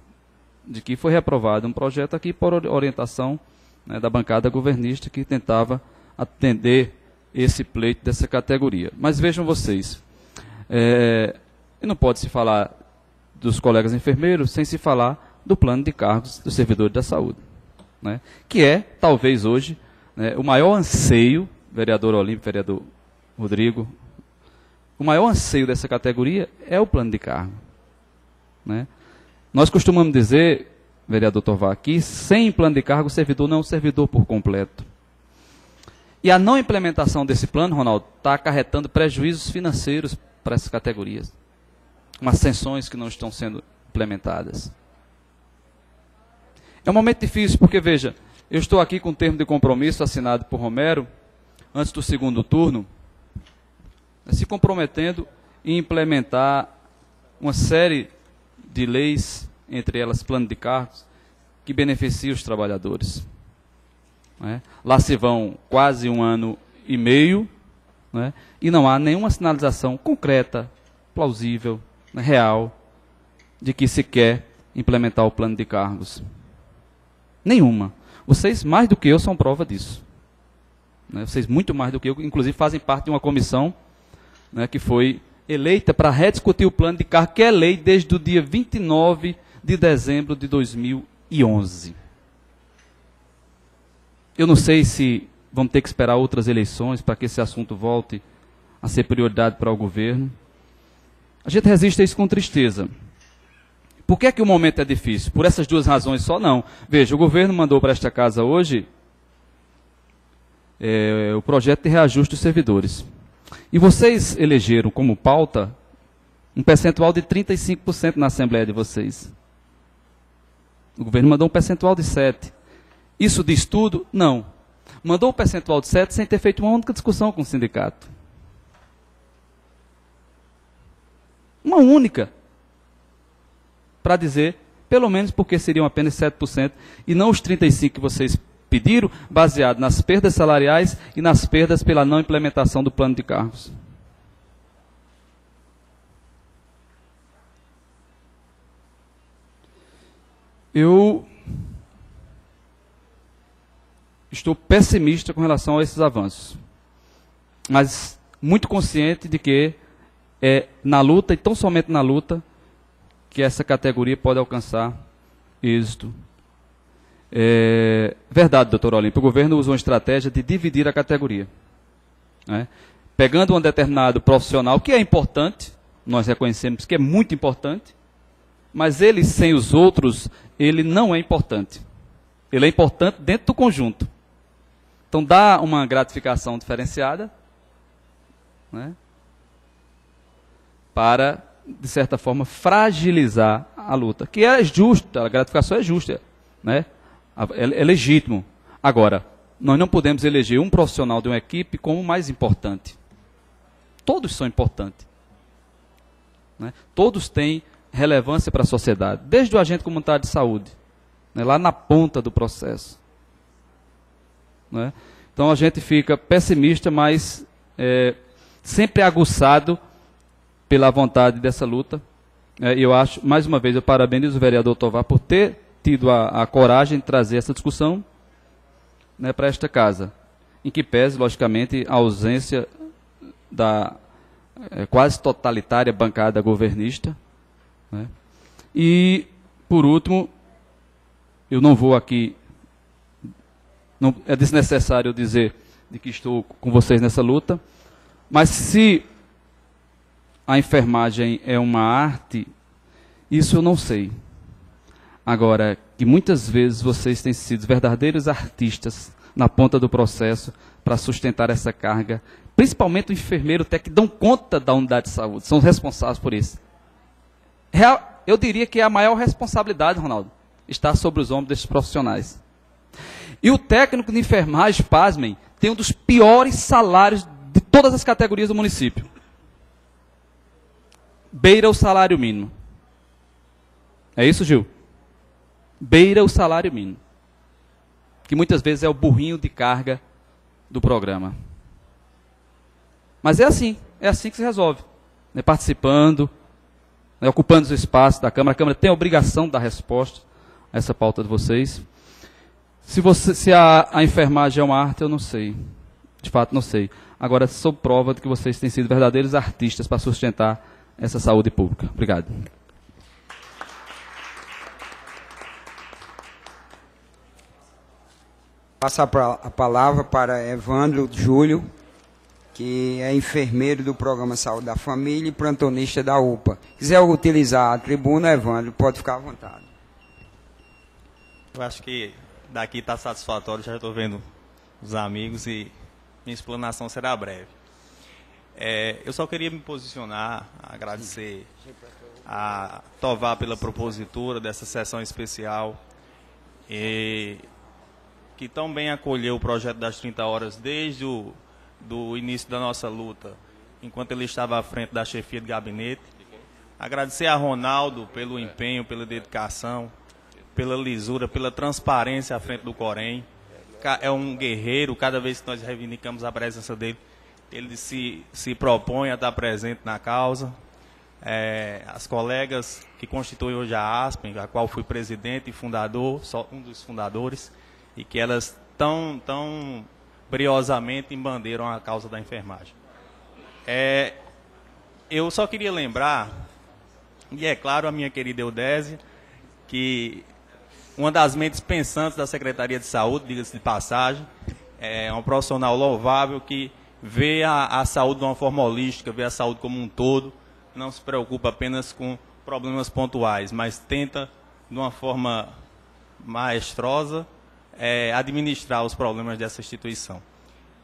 de que foi reprovado um projeto aqui por orientação, né, da bancada governista que tentava atender esse pleito dessa categoria. Mas vejam vocês, não pode se falar dos colegas enfermeiros sem se falar do plano de cargos dos servidores da saúde, né, que é, talvez hoje, né, o maior anseio, vereador Olímpio, vereador Rodrigo, o maior anseio dessa categoria é o plano de cargo, né. Nós costumamos dizer, vereador Tovar, que sem plano de cargo o servidor não é um servidor por completo. E a não implementação desse plano, Ronaldo, está acarretando prejuízos financeiros para essas categorias. Umas sanções que não estão sendo implementadas. É um momento difícil, porque, veja, eu estou aqui com um termo de compromisso assinado por Romero, antes do segundo turno, se comprometendo em implementar uma série de leis, entre elas plano de cargos, que beneficia os trabalhadores. né? Lá se vão quase 1 ano e meio, né? E não há nenhuma sinalização concreta, plausível, né, real, de que se quer implementar o plano de cargos. Nenhuma. Vocês, mais do que eu, são prova disso. Né? Vocês, muito mais do que eu, inclusive, fazem parte de uma comissão, né, que foi eleita para rediscutir o plano de cargos, que é lei desde o dia 29 de dezembro de 2011. Eu não sei se vamos ter que esperar outras eleições para que esse assunto volte a ser prioridade para o governo. A gente resiste a isso com tristeza. Por que é que o momento é difícil? Por essas 2 razões só não. Veja, o governo mandou para esta casa hoje o projeto de reajuste dos servidores. E vocês elegeram como pauta um percentual de 35% na Assembleia de vocês. O governo mandou um percentual de 7%. Isso diz tudo? Não. Mandou um percentual de 7% sem ter feito uma única discussão com o sindicato. Uma única. Para dizer, pelo menos porque seriam apenas 7% e não os 35% que vocês pediram, baseado nas perdas salariais e nas perdas pela não implementação do plano de cargos. Eu estou pessimista com relação a esses avanços, mas muito consciente de que é na luta, e tão somente na luta, que essa categoria pode alcançar êxito. É verdade, doutor Olímpio, o governo usou uma estratégia de dividir a categoria. Né? Pegando um determinado profissional, que é importante, nós reconhecemos que é muito importante, mas ele sem os outros, ele não é importante. Ele é importante dentro do conjunto. Então dá uma gratificação diferenciada, né? Para, de certa forma, fragilizar a luta, que é justa, a gratificação é justa, né? É legítimo. Agora, nós não podemos eleger um profissional de uma equipe como o mais importante. Todos são importantes. Né? Todos têm relevância para a sociedade, desde o agente comunitário de saúde, né? Lá na ponta do processo. Né? Então a gente fica pessimista, mas sempre aguçado pela vontade dessa luta. Eu acho, mais uma vez, eu parabenizo o vereador Tovar por ter tido a coragem de trazer essa discussão, né, para esta casa, em que pese, logicamente, a ausência da quase totalitária bancada governista. Né? E, por último, eu não vou aqui, não é desnecessário dizer de que estou com vocês nessa luta, mas se a enfermagem é uma arte, isso eu não sei. Agora, que muitas vezes vocês têm sido verdadeiros artistas na ponta do processo para sustentar essa carga, principalmente o enfermeiro, até que dão conta da unidade de saúde, são responsáveis por isso. Eu diria que é a maior responsabilidade, Ronaldo, está sobre os ombros desses profissionais. E o técnico de enfermagem, pasmem, tem um dos piores salários de todas as categorias do município. Beira o salário mínimo. É isso, Gil? Beira o salário mínimo. Que muitas vezes é o burrinho de carga do programa. Mas é assim que se resolve. Né? Participando, né? Ocupando os espaços da Câmara. A Câmara tem a obrigação de dar resposta a essa pauta de vocês. Se a enfermagem é uma arte, eu não sei. De fato, não sei. Agora, sou prova de que vocês têm sido verdadeiros artistas para sustentar essa saúde pública. Obrigado. Passo a palavra para Evandro Júlio, que é enfermeiro do Programa Saúde da Família e plantonista da UPA. Quiser utilizar a tribuna, Evandro, pode ficar à vontade. Eu acho que daqui está satisfatório, já estou vendo os amigos e minha explanação será breve. Eu só queria me posicionar, agradecer a Tovar pela propositura dessa sessão especial, que tão bem acolheu o projeto das 30 horas desde do início da nossa luta, enquanto ele estava à frente da chefia de gabinete. Agradecer a Ronaldo pelo empenho, pela dedicação, pela lisura, pela transparência à frente do Corém. é um guerreiro. Cada vez que nós reivindicamos a presença dele, ele se propõe a estar presente na causa. As colegas que constituem hoje a ASPEN, a qual fui presidente e fundador, só um dos fundadores, e que elas tão briosamente embandeiram a causa da enfermagem. Eu só queria lembrar, e é claro, a minha querida Eudésia, que uma das mentes pensantes da Secretaria de Saúde, diga-se de passagem, é um profissional louvável que vê a saúde de uma forma holística, vê a saúde como um todo, não se preocupa apenas com problemas pontuais, mas tenta, de uma forma maestrosa, administrar os problemas dessa instituição.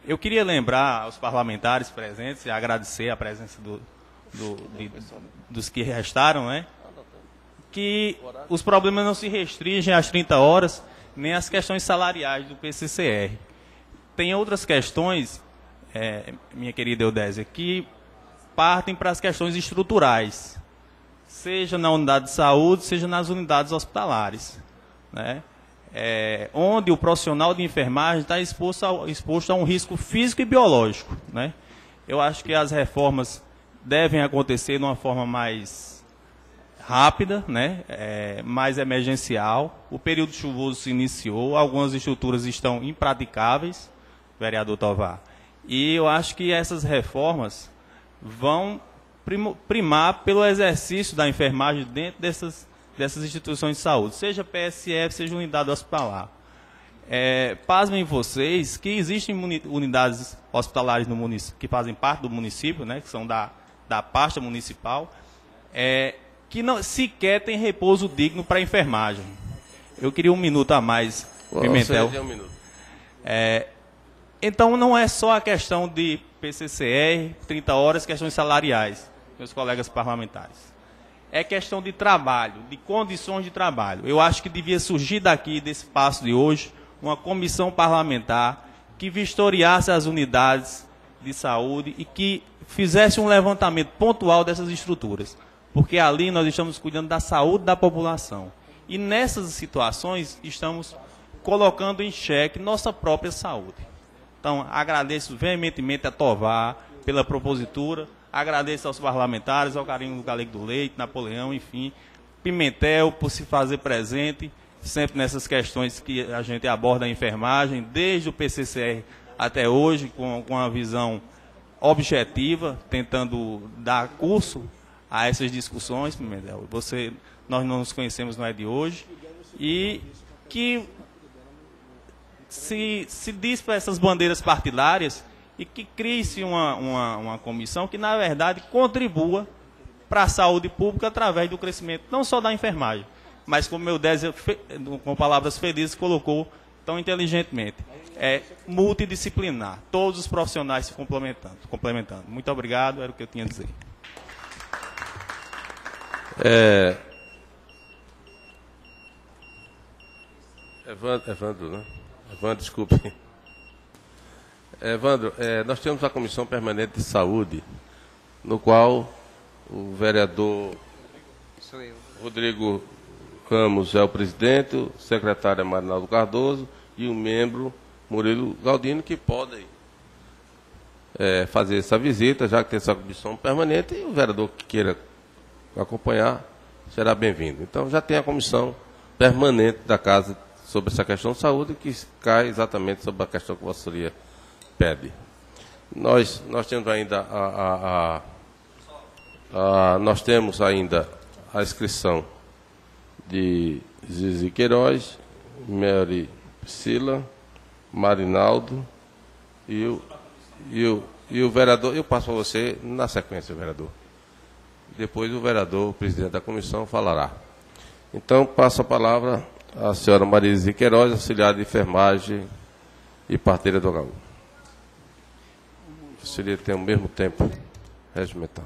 Eu queria lembrar aos parlamentares presentes e agradecer a presença dos que restaram, né, que os problemas não se restringem às 30 horas, nem às questões salariais do PCCR. Tem outras questões, minha querida Eudésia, que partem para as questões estruturais, seja na unidade de saúde, seja nas unidades hospitalares, né? Onde o profissional de enfermagem está exposto a um risco físico e biológico, né? Eu acho que as reformas devem acontecer de uma forma mais rápida, né? Mais emergencial. O período chuvoso se iniciou, algumas estruturas estão impraticáveis, vereador Tovar. E eu acho que essas reformas vão primar pelo exercício da enfermagem dentro dessas instituições de saúde, seja PSF, seja unidade hospitalar. Pasmem vocês que existem unidades hospitalares no município, que fazem parte do município, né, que são da pasta municipal, que não sequer tem repouso digno para a enfermagem. Eu queria um minuto a mais, Pimentel. Um minuto. Então, não é só a questão de PCCR, 30 horas, questões salariais, meus colegas parlamentares. É questão de trabalho, de condições de trabalho. Eu acho que devia surgir daqui, desse passo de hoje, uma comissão parlamentar que vistoriasse as unidades de saúde e que fizesse um levantamento pontual dessas estruturas. Porque ali nós estamos cuidando da saúde da população. E nessas situações estamos colocando em xeque nossa própria saúde. Então, agradeço veementemente a Tovar pela propositura, agradeço aos parlamentares, ao carinho do Galego do Leite, Napoleão, enfim, Pimentel por se fazer presente, sempre nessas questões que a gente aborda a enfermagem, desde o PCCR até hoje, com uma visão objetiva, tentando dar curso a essas discussões, Pimentel. Nós não nos conhecemos, não é de hoje, e que se diz para essas bandeiras partidárias e que crie-se uma comissão que, na verdade, contribua para a saúde pública através do crescimento, não só da enfermagem, mas como meu Désia, com palavras felizes, colocou tão inteligentemente, multidisciplinar, todos os profissionais se complementando. Muito obrigado, era o que eu tinha a dizer. Evandro, né? Evandro, desculpe. Evandro, nós temos a Comissão Permanente de Saúde, no qual o vereador Rodrigo Ramos é o presidente, o secretário é Marinaldo Cardoso e o membro Murilo Galdino, que podem fazer essa visita, já que tem essa comissão permanente, e o vereador que queira acompanhar será bem-vindo. Então, já tem a comissão permanente da Casa sobre essa questão de saúde, que cai exatamente sobre a questão que a Vossa Senhoria pede. Nós temos ainda nós temos ainda a inscrição de Zizi Queiroz, Mary Priscila, Marinaldo e o vereador. Eu passo para você na sequência, vereador. Depois o vereador, o presidente da comissão, falará. Então, passo a palavra à senhora Marise Queiroz, auxiliar de enfermagem e parteira do HU. Seria ter o mesmo tempo regimental.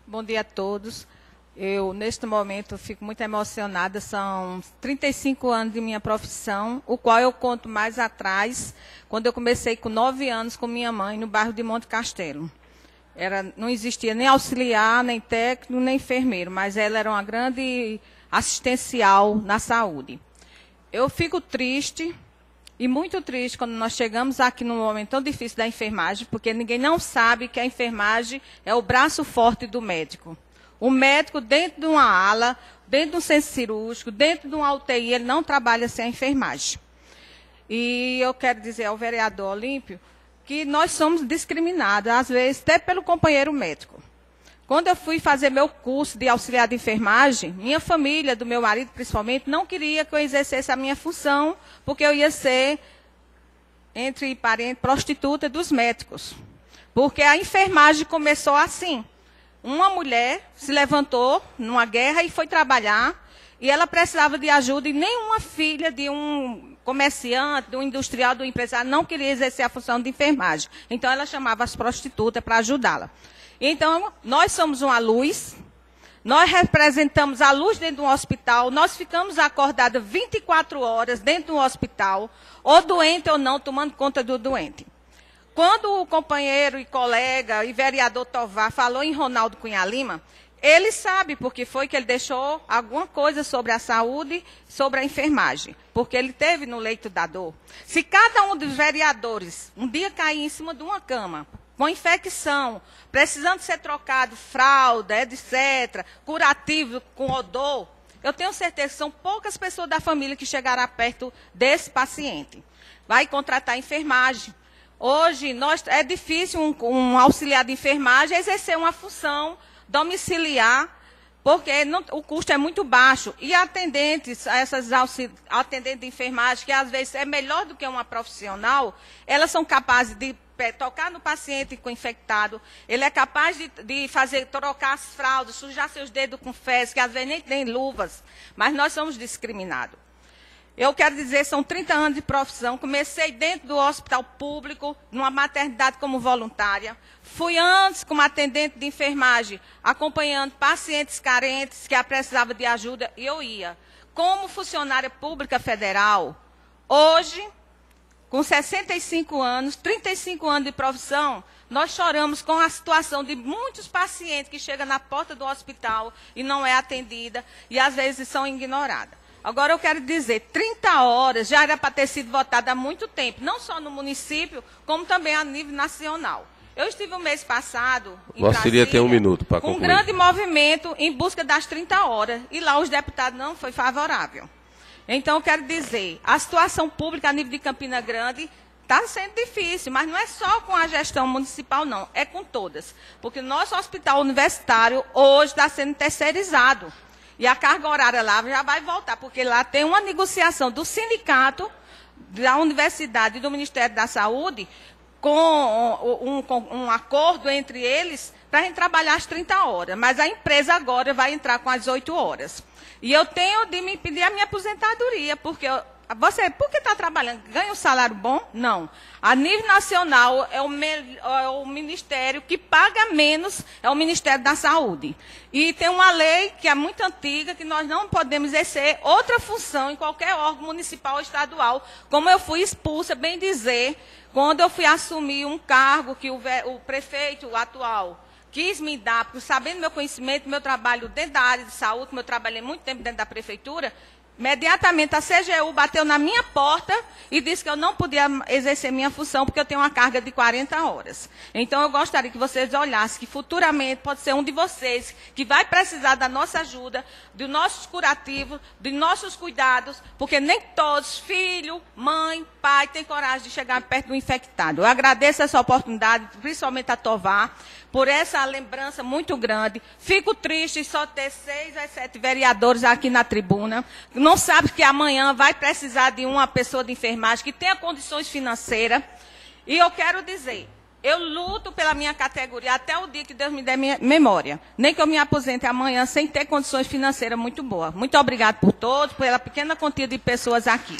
Bom dia a todos. Eu, neste momento, fico muito emocionada. São 35 anos de minha profissão, o qual eu conto mais atrás, quando eu comecei com 9 anos com minha mãe, no bairro de Monte Castelo. Não existia nem auxiliar, nem técnico, nem enfermeiro, mas ela era uma grande assistencial na saúde. Eu fico triste e muito triste quando nós chegamos aqui num momento tão difícil da enfermagem, porque ninguém não sabe que a enfermagem é o braço forte do médico. O médico, dentro de uma ala, dentro de um centro cirúrgico, dentro de uma UTI, ele não trabalha sem a enfermagem. E eu quero dizer ao vereador Olímpio que nós somos discriminados, às vezes, até pelo companheiro médico. Quando eu fui fazer meu curso de auxiliar de enfermagem, minha família, do meu marido principalmente, não queria que eu exercesse a minha função, porque eu ia ser, entre parentes, prostituta dos médicos. Porque a enfermagem começou assim. Uma mulher se levantou numa guerra e foi trabalhar, e ela precisava de ajuda, e nenhuma filha de um comerciante, de um industrial, de um empresário, não queria exercer a função de enfermagem. Então, ela chamava as prostitutas para ajudá-la. Então, nós somos uma luz, nós representamos a luz dentro de um hospital, nós ficamos acordadas 24 horas dentro de um hospital, ou doente ou não, tomando conta do doente. Quando o companheiro e colega e vereador Tovar falou em Ronaldo Cunha Lima, ele sabe porque foi que ele deixou alguma coisa sobre a saúde, sobre a enfermagem, porque ele teve no leito da dor. Se cada um dos vereadores um dia cair em cima de uma cama, com infecção, precisando ser trocado, fralda, etc., curativo, com odor, eu tenho certeza que são poucas pessoas da família que chegarão perto desse paciente. Vai contratar enfermagem. Hoje, é difícil um auxiliar de enfermagem exercer uma função domiciliar, porque o custo é muito baixo. E atendentes, atendentes de enfermagem, que às vezes é melhor do que uma profissional, elas são capazes de tocar no paciente com infectado, ele é capaz de trocar as fraldas, sujar seus dedos com fezes, que às vezes nem tem luvas, mas nós somos discriminados. Eu quero dizer, são 30 anos de profissão, comecei dentro do hospital público, numa maternidade como voluntária, fui antes como atendente de enfermagem, acompanhando pacientes carentes que precisavam de ajuda, e eu ia. Como funcionária pública federal, hoje, com 65 anos, 35 anos de profissão, nós choramos com a situação de muitos pacientes que chegam na porta do hospital e não é atendida, e às vezes são ignoradas. Agora eu quero dizer, 30 horas já era para ter sido votada há muito tempo, não só no município, como também a nível nacional. Eu estive o mês passado em Brasília, ter um minuto para com concluir. Um grande movimento em busca das 30 horas, e lá os deputados não foi favorável. Então eu quero dizer, a situação pública a nível de Campina Grande está sendo difícil, mas não é só com a gestão municipal, não, é com todas. Porque o nosso hospital universitário hoje está sendo terceirizado. E a carga horária lá já vai voltar, porque lá tem uma negociação do sindicato, da universidade e do Ministério da Saúde, com um acordo entre eles, para a gente trabalhar as 30 horas. Mas a empresa agora vai entrar com as 8 horas. E eu tenho de me pedir a minha aposentadoria, porque por que está trabalhando? Ganha um salário bom? Não. A nível nacional, é o ministério que paga menos, é o Ministério da Saúde. E tem uma lei que é muito antiga, que nós não podemos exercer outra função em qualquer órgão municipal ou estadual, como eu fui expulsa, bem dizer, quando eu fui assumir um cargo que o prefeito atual quis me dar, porque sabendo meu conhecimento, meu trabalho dentro da área de saúde, como eu trabalhei muito tempo dentro da prefeitura, imediatamente a CGU bateu na minha porta e disse que eu não podia exercer minha função porque eu tenho uma carga de 40 horas. Então eu gostaria que vocês olhassem que futuramente pode ser um de vocês que vai precisar da nossa ajuda, dos nossos curativos, dos nossos cuidados, porque nem todos, filho, mãe, pai, têm coragem de chegar perto do infectado. Eu agradeço essa oportunidade, principalmente a Tovar, por essa lembrança muito grande. Fico triste só ter 6 a 7 vereadores aqui na tribuna. Não sabe que amanhã vai precisar de uma pessoa de enfermagem que tenha condições financeiras. E eu quero dizer, eu luto pela minha categoria até o dia que Deus me der minha memória. Nem que eu me aposente amanhã sem ter condições financeiras muito boas. Muito obrigado por todos, pela pequena quantia de pessoas aqui.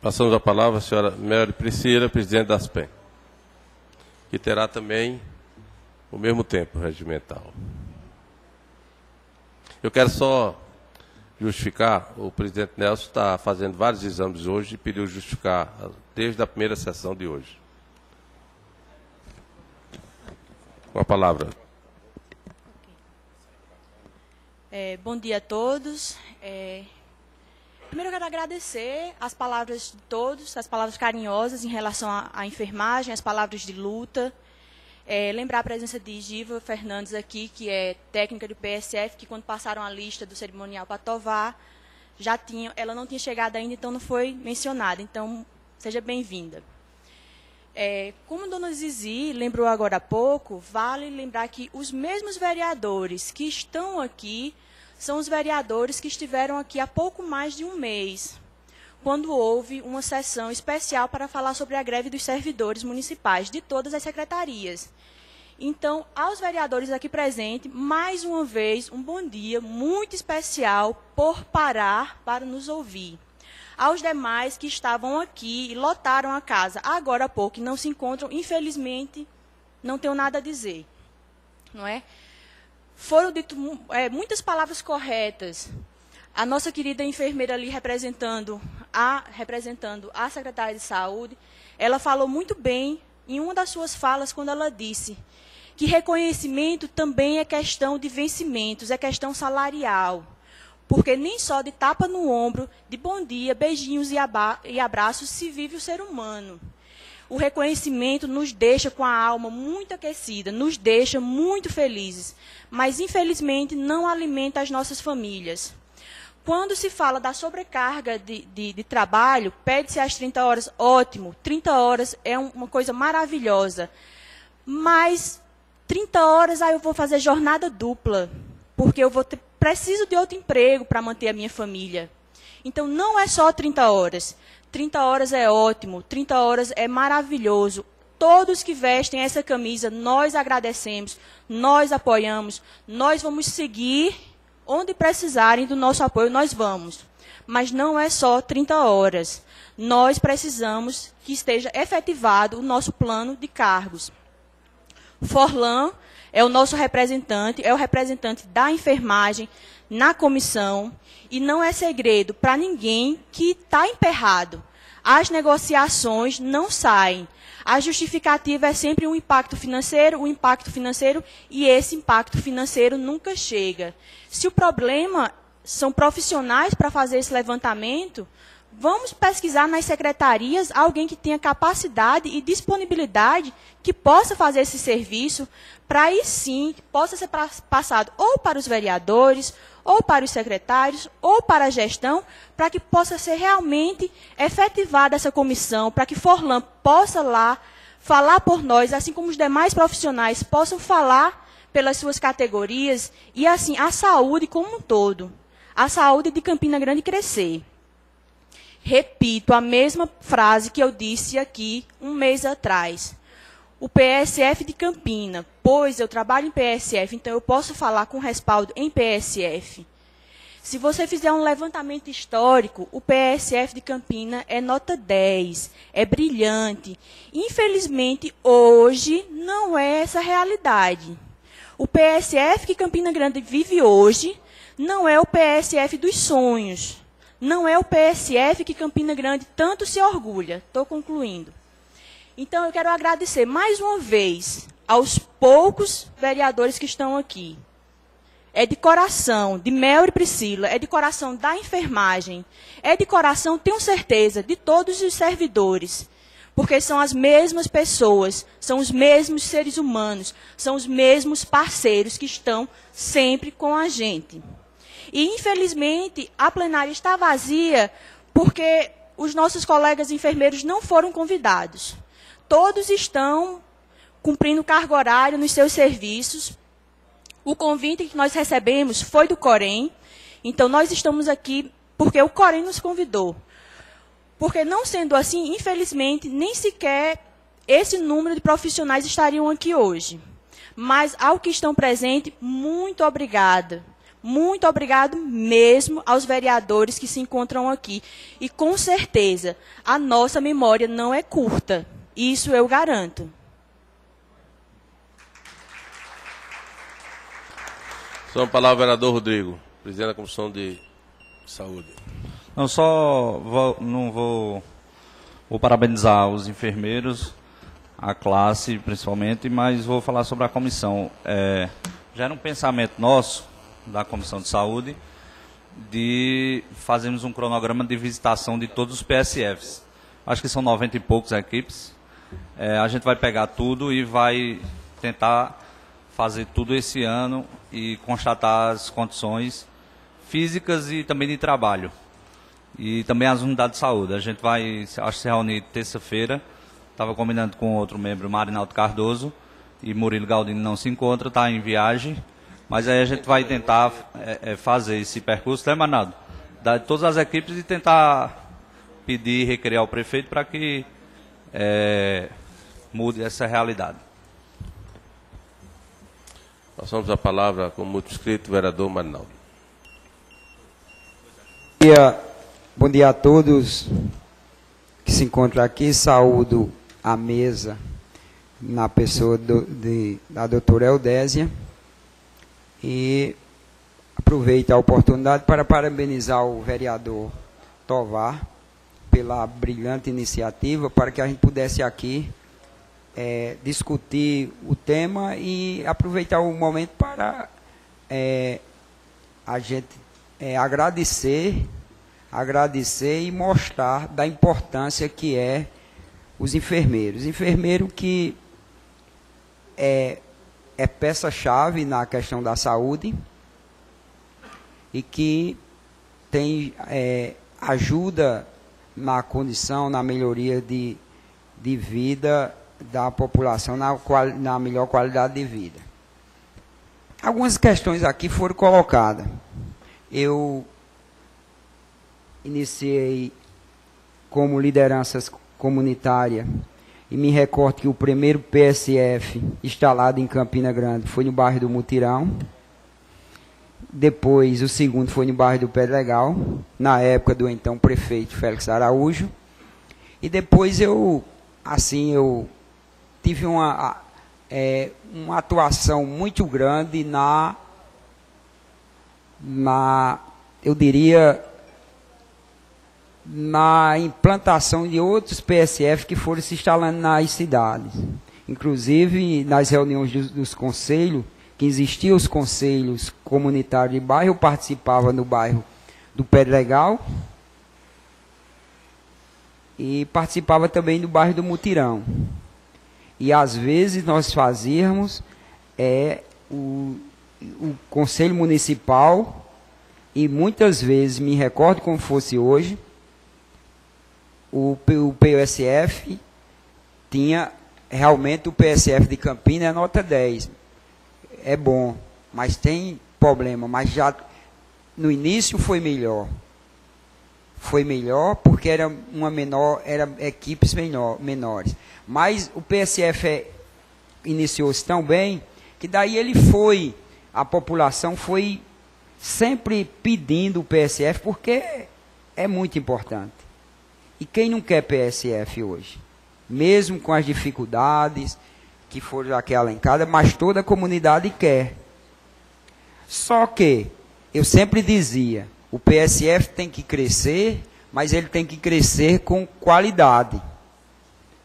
Passamos a palavra à senhora Mary Priscila, presidente da ASPEM, que terá também o mesmo tempo regimental. Eu quero só justificar. O presidente Nelson está fazendo vários exames hoje e pediu justificar desde a primeira sessão de hoje. Com a palavra. Bom dia a todos. Primeiro eu quero agradecer as palavras de todos, as palavras carinhosas em relação à enfermagem, as palavras de luta. Lembrar a presença de Giva Fernandes aqui, que é técnica do PSF, que quando passaram a lista do cerimonial para Tovar, ela não tinha chegado ainda, então não foi mencionada. Então, seja bem-vinda. Como a dona Zizi lembrou agora há pouco, vale lembrar que os mesmos vereadores que estão aqui são os vereadores que estiveram aqui há pouco mais de um mês, quando houve uma sessão especial para falar sobre a greve dos servidores municipais de todas as secretarias. Então, aos vereadores aqui presentes, mais uma vez, um bom dia muito especial por parar para nos ouvir. Aos demais que estavam aqui e lotaram a casa agora há pouco e não se encontram, infelizmente, não tenho nada a dizer. Não é? Foram ditas muitas palavras corretas. A nossa querida enfermeira ali representando a secretária de saúde, ela falou muito bem em uma das suas falas quando ela disse que reconhecimento também é questão de vencimentos, é questão salarial. Porque nem só de tapa no ombro, de bom dia, beijinhos e abraços se vive o ser humano. O reconhecimento nos deixa com a alma muito aquecida, nos deixa muito felizes, mas infelizmente não alimenta as nossas famílias. Quando se fala da sobrecarga de trabalho, pede-se as 30 horas, ótimo, 30 horas é uma coisa maravilhosa, mas 30 horas eu vou fazer jornada dupla, porque eu preciso de outro emprego para manter a minha família. Então, não é só 30 horas. 30 horas é ótimo, 30 horas é maravilhoso. Todos que vestem essa camisa, nós agradecemos, nós apoiamos, nós vamos seguir onde precisarem do nosso apoio, nós vamos. Mas não é só 30 horas. Nós precisamos que esteja efetivado o nosso plano de cargos. Forlan é o nosso representante, é o representante da enfermagem na comissão, e não é segredo para ninguém que está emperrado. As negociações não saem. A justificativa é sempre um impacto financeiro, e esse impacto financeiro nunca chega. Se o problema são profissionais para fazer esse levantamento, vamos pesquisar nas secretarias alguém que tenha capacidade e disponibilidade que possa fazer esse serviço, para aí sim possa ser passado ou para os vereadores, ou para os secretários, ou para a gestão, para que possa ser realmente efetivada essa comissão, para que Forlan possa lá falar por nós, assim como os demais profissionais possam falar pelas suas categorias, e assim a saúde como um todo, a saúde de Campina Grande crescer. Repito a mesma frase que eu disse aqui um mês atrás. O PSF de Campina, pois eu trabalho em PSF, então eu posso falar com respaldo em PSF. Se você fizer um levantamento histórico, o PSF de Campina é nota 10, é brilhante. Infelizmente, hoje não é essa a realidade. O PSF que Campina Grande vive hoje não é o PSF dos sonhos. Não é o PSF que Campina Grande tanto se orgulha. Estou concluindo. Então, eu quero agradecer mais uma vez aos poucos vereadores que estão aqui. É de coração, de Mel e Priscila, é de coração da enfermagem, é de coração, tenho certeza, de todos os servidores. Porque são as mesmas pessoas, são os mesmos seres humanos, são os mesmos parceiros que estão sempre com a gente. E, infelizmente, a plenária está vazia porque os nossos colegas enfermeiros não foram convidados. Todos estão cumprindo cargo horário nos seus serviços. O convite que nós recebemos foi do Corém. Então, nós estamos aqui porque o Corém nos convidou. Porque, não sendo assim, infelizmente, nem sequer esse número de profissionais estariam aqui hoje. Mas, ao que estão presentes, muito obrigada. Muito obrigado mesmo aos vereadores que se encontram aqui. E, com certeza, a nossa memória não é curta. Isso eu garanto. Só uma palavra, vereador Rodrigo, presidente da Comissão de Saúde. Não, vou parabenizar os enfermeiros, a classe principalmente, mas vou falar sobre a comissão. Já era um pensamento nosso, da Comissão de Saúde, de fazermos um cronograma de visitação de todos os PSFs. Acho que são 90 e poucos equipes. A gente vai pegar tudo e vai tentar fazer tudo esse ano e constatar as condições físicas e também de trabalho. E também as unidades de saúde. A gente vai, acho, se reunir terça-feira. Estava combinando com outro membro, Marinaldo Cardoso, e Murilo Galdino não se encontra, está em viagem. Mas aí a gente vai tentar fazer esse percurso, né, Marinaldo? De todas as equipes e tentar pedir e requerer ao prefeito para que mude essa realidade. Passamos a palavra com muito escrito, vereador Marinaldo. Bom dia a todos que se encontram aqui. Saúdo a mesa na pessoa da doutora Eudésia e aproveito a oportunidade para parabenizar o vereador Tovar pela brilhante iniciativa para que a gente pudesse aqui discutir o tema e aproveitar o momento para a gente agradecer e mostrar da importância que é os enfermeiros. Enfermeiro que é peça-chave na questão da saúde e que tem ajuda na condição, na melhoria de vida da população, na melhor qualidade de vida. Algumas questões aqui foram colocadas. Eu iniciei como liderança comunitária e me recordo que o primeiro PSF instalado em Campina Grande foi no bairro do Mutirão. Depois o segundo foi no bairro do Pedregal, na época do então prefeito Félix Araújo. E depois eu tive uma atuação muito grande eu diria, na implantação de outros PSF que foram se instalando nas cidades. Inclusive, nas reuniões dos conselhos, que existiam os conselhos comunitários de bairro, eu participava no bairro do Pedregal e participava também do bairro do Mutirão. E, às vezes, nós fazíamos o conselho municipal e, muitas vezes, me recordo como fosse hoje, o PSF tinha, realmente o PSF de Campina é nota 10. É bom, mas tem problema. Mas já no início foi melhor. Foi melhor porque era equipes menores. Mas o PSF iniciou-se tão bem que daí a população foi sempre pedindo o PSF porque é muito importante. E quem não quer PSF hoje? Mesmo com as dificuldades que foram aqui elencadas, mas toda a comunidade quer. Só que, eu sempre dizia, o PSF tem que crescer, mas ele tem que crescer com qualidade.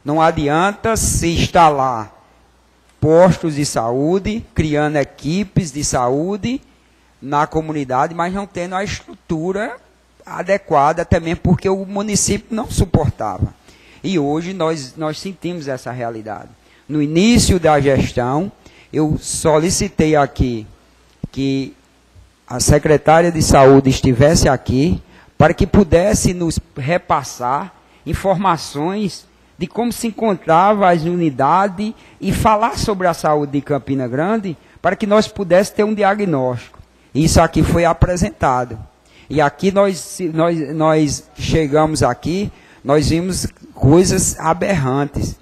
Não adianta se instalar postos de saúde, criando equipes de saúde na comunidade, mas não tendo a estrutura adequada, até mesmo porque o município não suportava. E hoje nós sentimos essa realidade. No início da gestão, eu solicitei aqui que a secretária de saúde estivesse aqui para que pudesse nos repassar informações de como se encontrava as unidades e falar sobre a saúde de Campina Grande para que nós pudéssemos ter um diagnóstico. Isso aqui foi apresentado. E aqui nós chegamos aqui, nós vimos coisas aberrantes.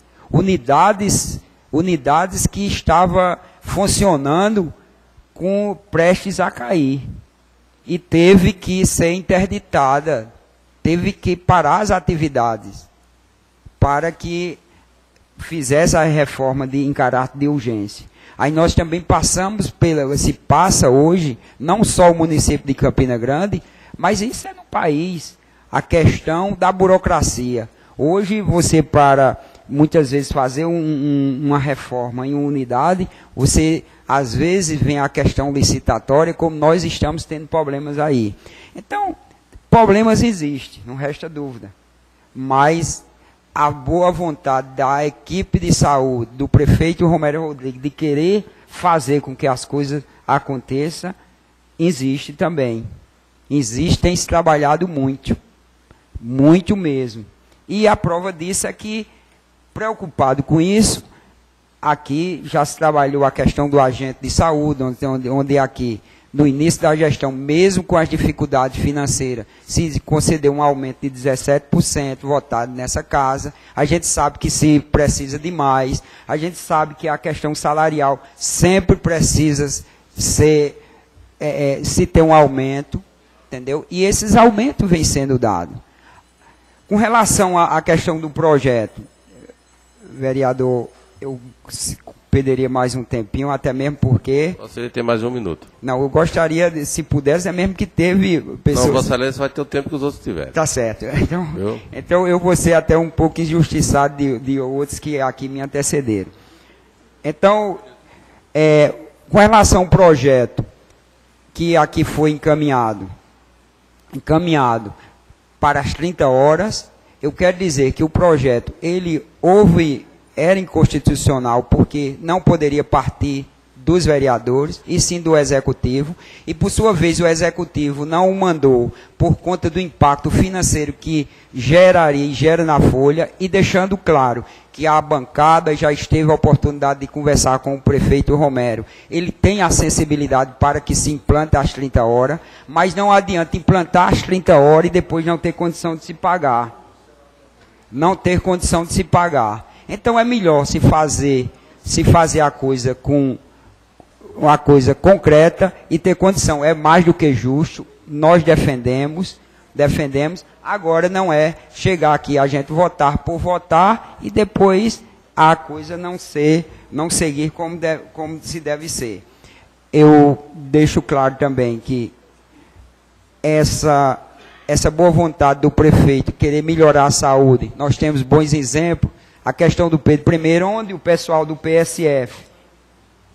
Unidades que estavam funcionando prestes a cair. E teve que ser interditada, teve que parar as atividades para que fizesse a reforma em caráter de urgência. Aí nós também passa hoje, não só o município de Campina Grande, Mas isso é no país, a questão da burocracia. Hoje você, para muitas vezes fazer uma reforma em uma unidade, você às vezes vem a questão licitatória, como nós estamos tendo problemas aí. Então, problemas existem, não resta dúvida. Mas a boa vontade da equipe de saúde, do prefeito Romero Rodrigues, de querer fazer com que as coisas aconteçam, existe também. Existe, tem se trabalhado muito. Muito mesmo. E a prova disso é que, preocupado com isso, aqui já se trabalhou a questão do agente de saúde, onde aqui, no início da gestão, mesmo com as dificuldades financeiras, se concedeu um aumento de 17% votado nessa casa. A gente sabe que se precisa de mais, a gente sabe que a questão salarial sempre precisa se ter um aumento, entendeu? E esses aumentos vêm sendo dados. Com relação à questão do projeto, vereador, eu perderia mais um tempinho, até mesmo porque... Você tem mais um minuto. Não, eu gostaria, se pudesse, é mesmo que teve pessoas... Não, Vossa Excelência vai ter o tempo que os outros tiverem. Tá certo. Então eu vou ser até um pouco injustiçado de outros que aqui me antecederam. Então, com relação ao projeto que aqui foi encaminhado para as 30 horas, eu quero dizer que o projeto, era inconstitucional porque não poderia partir dos vereadores, e sim do Executivo, e por sua vez o Executivo não o mandou por conta do impacto financeiro que geraria e gera na folha, e deixando claro que a bancada já teve a oportunidade de conversar com o prefeito Romero. Ele tem a sensibilidade para que se implante às 30 horas, mas não adianta implantar às 30 horas e depois não ter condição de se pagar. Não ter condição de se pagar. Então é melhor se fazer a coisa com uma coisa concreta e ter condição. É mais do que justo, nós defendemos. Agora não é chegar aqui a gente votar por votar e depois a coisa não seguir como se deve ser. Eu deixo claro também que essa boa vontade do prefeito querer melhorar a saúde, nós temos bons exemplos. A questão do Pedro I, onde o pessoal do PSF,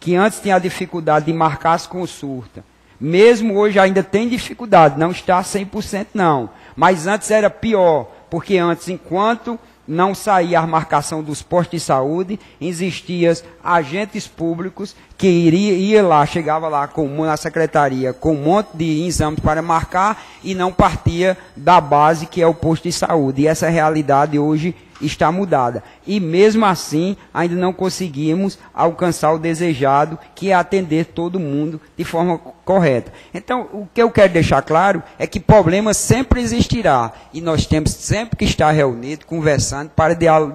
que antes tinha a dificuldade de marcar as consultas, mesmo hoje ainda tem dificuldade, não está 100% não, mas antes era pior, porque antes, enquanto não saía a marcação dos postos de saúde, existiam agentes públicos que ia lá, chegava lá na secretaria com um monte de exames para marcar e não partia da base que é o posto de saúde. E essa realidade hoje está mudada. E mesmo assim, ainda não conseguimos alcançar o desejado, que é atender todo mundo de forma correta. Então, o que eu quero deixar claro é que problema sempre existirá. E nós temos sempre que estar reunidos, conversando,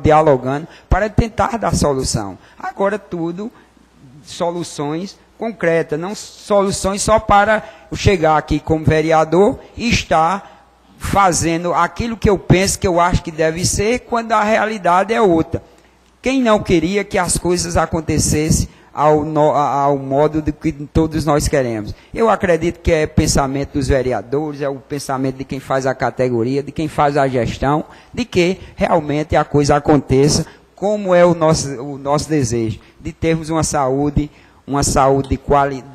dialogando, para tentar dar solução. Agora tudo, soluções concretas, não soluções só para eu chegar aqui como vereador e estar fazendo aquilo que eu penso, que eu acho que deve ser, quando a realidade é outra. Quem não queria que as coisas acontecessem ao modo de que todos nós queremos? Eu acredito que é pensamento dos vereadores, é o pensamento de quem faz a categoria, de quem faz a gestão, de que realmente a coisa aconteça como é o nosso desejo, de termos uma saúde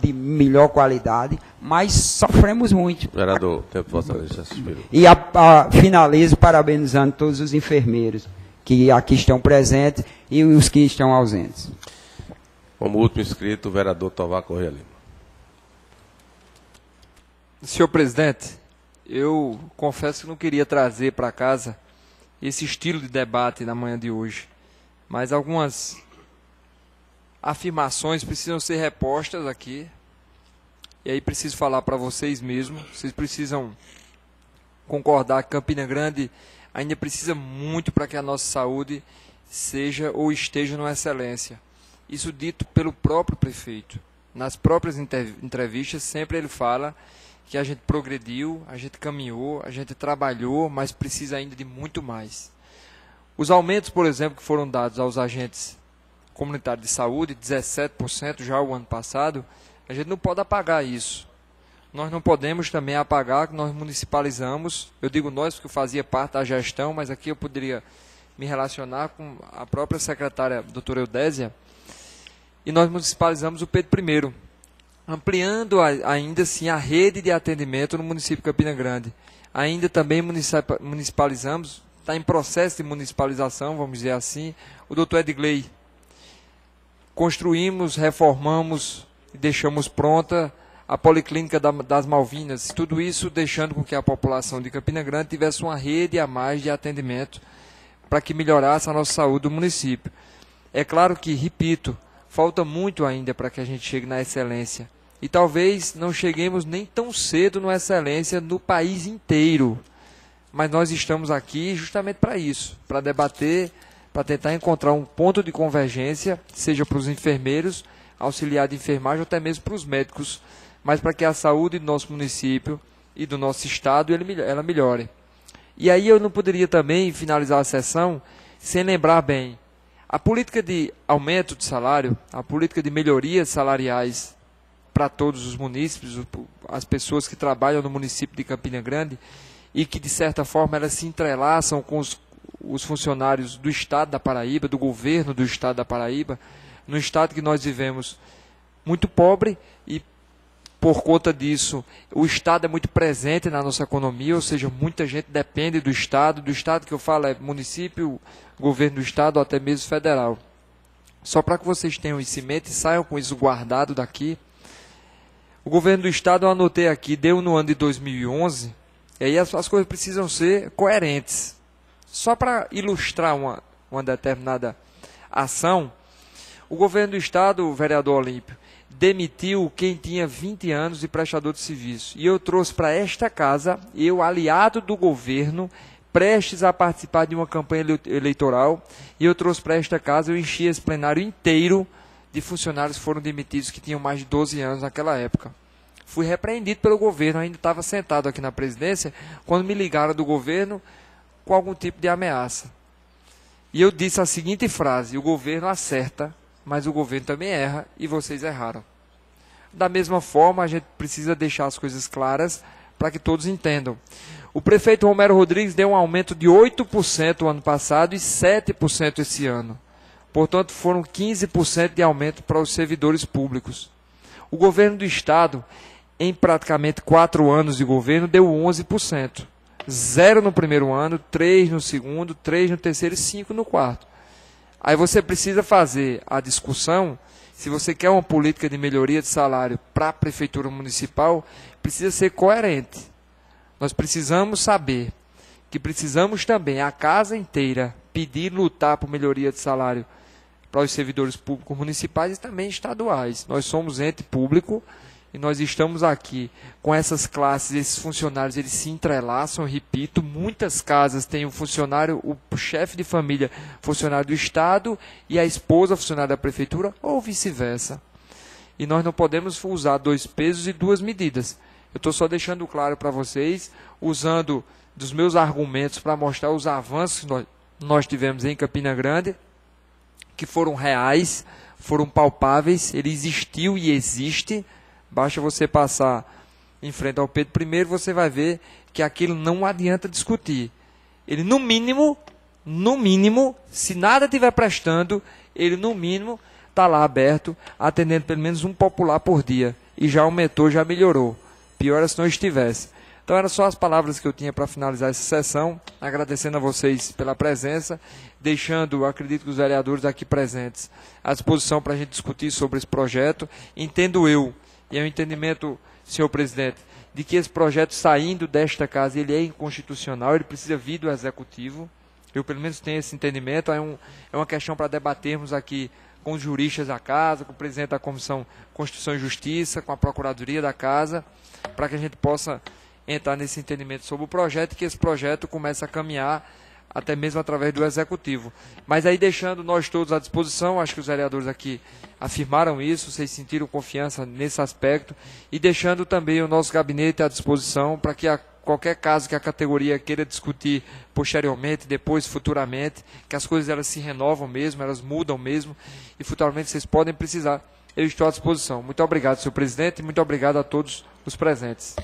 de melhor qualidade, mas sofremos muito. Vereador, tempo Vossa Excelência suspirou. E finalizo parabenizando todos os enfermeiros que aqui estão presentes e os que estão ausentes. Como último inscrito, o vereador Tovar Correia Lima. Senhor presidente, eu confesso que não queria trazer para casa esse estilo de debate na manhã de hoje, mas algumas afirmações precisam ser repostas aqui, e aí preciso falar para vocês mesmos, vocês precisam concordar que Campina Grande ainda precisa muito para que a nossa saúde seja ou esteja numa excelência. Isso dito pelo próprio prefeito. Nas próprias entrevistas, sempre ele fala que a gente progrediu, a gente caminhou, a gente trabalhou, mas precisa ainda de muito mais. Os aumentos, por exemplo, que foram dados aos agentes comunitários de saúde, 17% já o ano passado, a gente não pode apagar isso. nós não podemos também apagar que nós municipalizamos, eu digo nós porque eu fazia parte da gestão, mas aqui eu poderia me relacionar com a própria secretária doutora Eudésia, e nós municipalizamos o Pedro I, ampliando ainda assim a rede de atendimento no município de Campina Grande. Ainda também municipalizamos, está em processo de municipalização, vamos dizer assim, o doutor Edgley. Construímos, reformamos e deixamos pronta a Policlínica das Malvinas, tudo isso deixando com que a população de Campina Grande tivesse uma rede a mais de atendimento para que melhorasse a nossa saúde do município. É claro que, repito, falta muito ainda para que a gente chegue na excelência. E talvez não cheguemos nem tão cedo na excelência no país inteiro. Mas nós estamos aqui justamente para isso, para debater, para tentar encontrar um ponto de convergência, seja para os enfermeiros, auxiliar de enfermagem ou até mesmo para os médicos, mas para que a saúde do nosso município e do nosso estado ela melhore. E aí eu não poderia também finalizar a sessão sem lembrar bem, a política de aumento de salário, a política de melhorias salariais para todos os munícipes, as pessoas que trabalham no município de Campina Grande e que de certa forma elas se entrelaçam com os funcionários do estado da Paraíba, do governo do estado da Paraíba, no estado que nós vivemos muito pobre e por conta disso o estado é muito presente na nossa economia, ou seja, muita gente depende do estado que eu falo é município, governo do estado ou até mesmo federal. Só para que vocês tenham isso em mente e saiam com isso guardado daqui, o governo do estado, eu anotei aqui, deu no ano de 2011, e aí as coisas precisam ser coerentes. Só para ilustrar uma determinada ação, o governo do estado, o vereador Olímpio, demitiu quem tinha 20 anos de prestador de serviço. E eu trouxe para esta casa, eu, aliado do governo, prestes a participar de uma campanha eleitoral, e eu trouxe para esta casa, eu enchi esse plenário inteiro de funcionários que foram demitidos que tinham mais de 12 anos naquela época. Fui repreendido pelo governo, ainda estava sentado aqui na presidência, quando me ligaram do governo com algum tipo de ameaça. E eu disse a seguinte frase: o governo acerta, mas o governo também erra, e vocês erraram. Da mesma forma, a gente precisa deixar as coisas claras para que todos entendam. O prefeito Romero Rodrigues deu um aumento de 8% o ano passado e 7% esse ano. Portanto, foram 15% de aumento para os servidores públicos. O governo do estado, em praticamente 4 anos de governo, deu 11%. 0 no primeiro ano, 3 no segundo, 3 no terceiro e 5 no quarto. Aí você precisa fazer a discussão, se você quer uma política de melhoria de salário para a prefeitura municipal, precisa ser coerente. Nós precisamos saber que precisamos também, a casa inteira, pedir, lutar por melhoria de salário para os servidores públicos municipais e também estaduais. Nós somos ente público e nós estamos aqui com essas classes, esses funcionários, eles se entrelaçam, repito, muitas casas têm um funcionário, o chefe de família, funcionário do Estado e a esposa, funcionária da prefeitura, ou vice-versa. E nós não podemos usar 2 pesos e 2 medidas. Eu estou só deixando claro para vocês, usando dos meus argumentos para mostrar os avanços que nós tivemos em Campina Grande, que foram reais, foram palpáveis, ele existiu e existe. Basta você passar em frente ao Pedro I, você vai ver que aquilo não adianta discutir. Ele, no mínimo, se nada estiver prestando, ele, no mínimo, está lá aberto, atendendo pelo menos um popular por dia. E já aumentou, já melhorou. Pior é se não estivesse. Então, eram só as palavras que eu tinha para finalizar essa sessão, agradecendo a vocês pela presença, deixando, acredito que os vereadores aqui presentes, à disposição para a gente discutir sobre esse projeto. Entendo eu, e é um entendimento, senhor presidente, de que esse projeto saindo desta casa, ele é inconstitucional, ele precisa vir do Executivo. Eu, pelo menos, tenho esse entendimento. É uma questão para debatermos aqui com os juristas da casa, com o presidente da Comissão Constituição e Justiça, com a Procuradoria da Casa, para que a gente possa entrar nesse entendimento sobre o projeto e que esse projeto comece a caminhar até mesmo através do Executivo. Mas aí, deixando nós todos à disposição, acho que os vereadores aqui afirmaram isso, vocês sentiram confiança nesse aspecto, e deixando também o nosso gabinete à disposição para que qualquer caso que a categoria queira discutir posteriormente, depois, futuramente, que as coisas elas se renovam mesmo, elas mudam mesmo, e futuramente vocês podem precisar. Eu estou à disposição. Muito obrigado, senhor presidente, e muito obrigado a todos os presentes.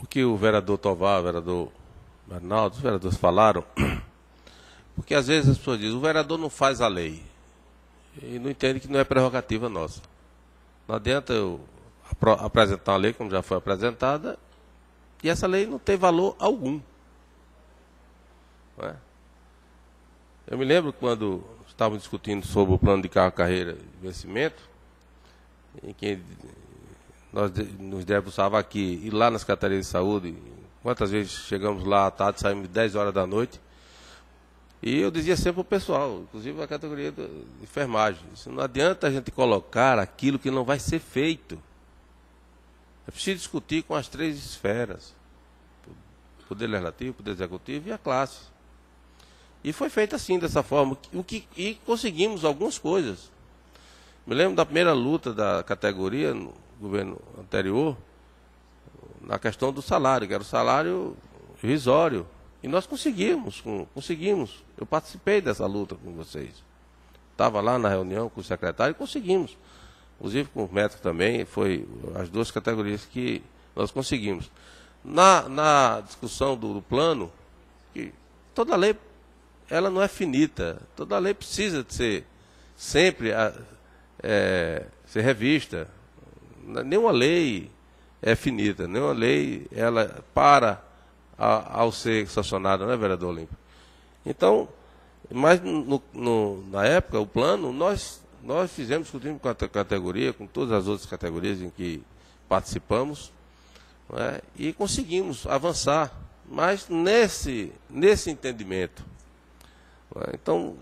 O que o vereador Tovar, o vereador Arnaldo, os vereadores falaram, porque às vezes as pessoas dizem, o vereador não faz a lei, e não entende que não é prerrogativa nossa. Não adianta eu apresentar uma lei, como já foi apresentada, e essa lei não tem valor algum. Não é? Eu me lembro quando estávamos discutindo sobre o plano de carreira e vencimento, em que nós nos debruçava aqui e lá na Secretaria de Saúde, quantas vezes chegamos lá à tarde, saímos 10 horas da noite, e eu dizia sempre para o pessoal, inclusive a categoria de enfermagem, não adianta a gente colocar aquilo que não vai ser feito. É preciso discutir com as 3 esferas, o Poder Legislativo, o Poder Executivo e a classe. E foi feito assim, dessa forma, e conseguimos algumas coisas. Me lembro da primeira luta da categoria no governo anterior, na questão do salário, que era o salário irrisório. E nós conseguimos. Eu participei dessa luta com vocês. Estava lá na reunião com o secretário e conseguimos. Inclusive com o médico também, foi as 2 categorias que nós conseguimos. Na discussão do plano, que toda lei ela não é finita, toda lei precisa de ser sempre ser revista. Nenhuma lei é finita, nenhuma lei ela para ao ser sancionada, não é, vereador Olímpio? Então, mas na época, o plano, nós fizemos, discutimos com a categoria, com todas as outras categorias em que participamos, não é? E conseguimos avançar, mas nesse entendimento. Não é? Então,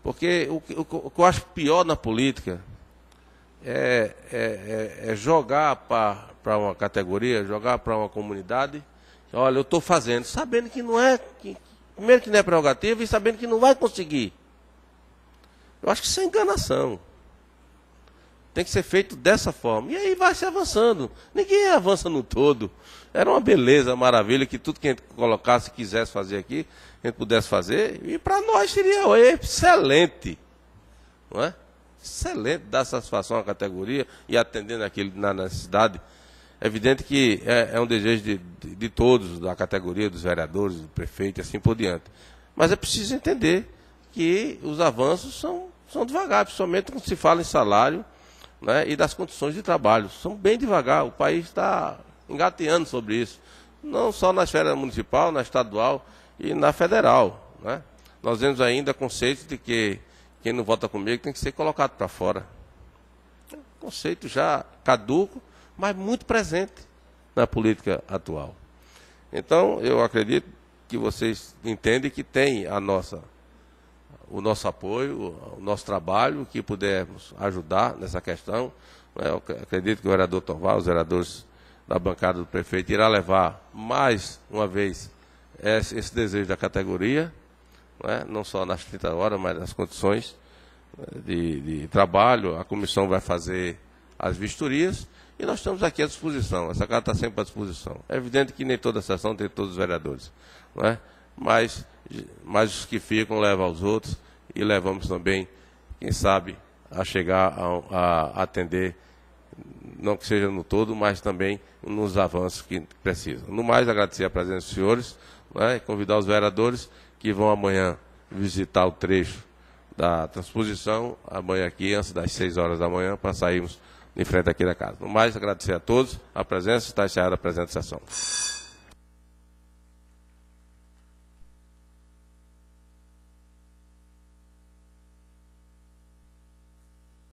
porque o que eu acho pior na política é jogar para uma categoria, jogar para uma comunidade, olha, eu estou fazendo, sabendo que não é, primeiro que não é prerrogativa e sabendo que não vai conseguir. Eu acho que isso é enganação. Tem que ser feito dessa forma. E aí vai se avançando. Ninguém avança no todo. Era uma beleza, maravilha, que tudo que a gente colocasse, quisesse fazer aqui, a gente pudesse fazer, e para nós seria excelente. Não é? Excelente, dar satisfação à categoria e atendendo aquilo na necessidade. É evidente que é um desejo de todos, da categoria, dos vereadores, do prefeito e assim por diante. Mas é preciso entender que os avanços são devagar, principalmente quando se fala em salário, né, e das condições de trabalho. São bem devagar, o país está engateando sobre isso. Não só na esfera municipal, na estadual e na federal. Né? Nós vemos ainda conceitos de que quem não vota comigo tem que ser colocado para fora. Conceito já caduco, mas muito presente na política atual. Então, eu acredito que vocês entendem que tem o nosso apoio, o nosso trabalho, que pudermos ajudar nessa questão. Eu acredito que o vereador Tovar, os vereadores da bancada do prefeito, irá levar mais uma vez esse desejo da categoria, não só nas 30 horas, mas nas condições de trabalho. A comissão vai fazer as vistorias e nós estamos aqui à disposição. Essa casa está sempre à disposição. É evidente que nem toda a sessão tem todos os vereadores, não é? Mas os que ficam levam aos outros e levamos também, quem sabe, a chegar a atender, não que seja no todo, mas também nos avanços que precisam. No mais, agradecer a presença dos senhores, né, e convidar os vereadores que vão amanhã visitar o trecho da transposição, amanhã aqui, antes das 6 horas da manhã, para sairmos em frente aqui da casa. No mais, agradecer a todos a presença, está encerrada a presente sessão.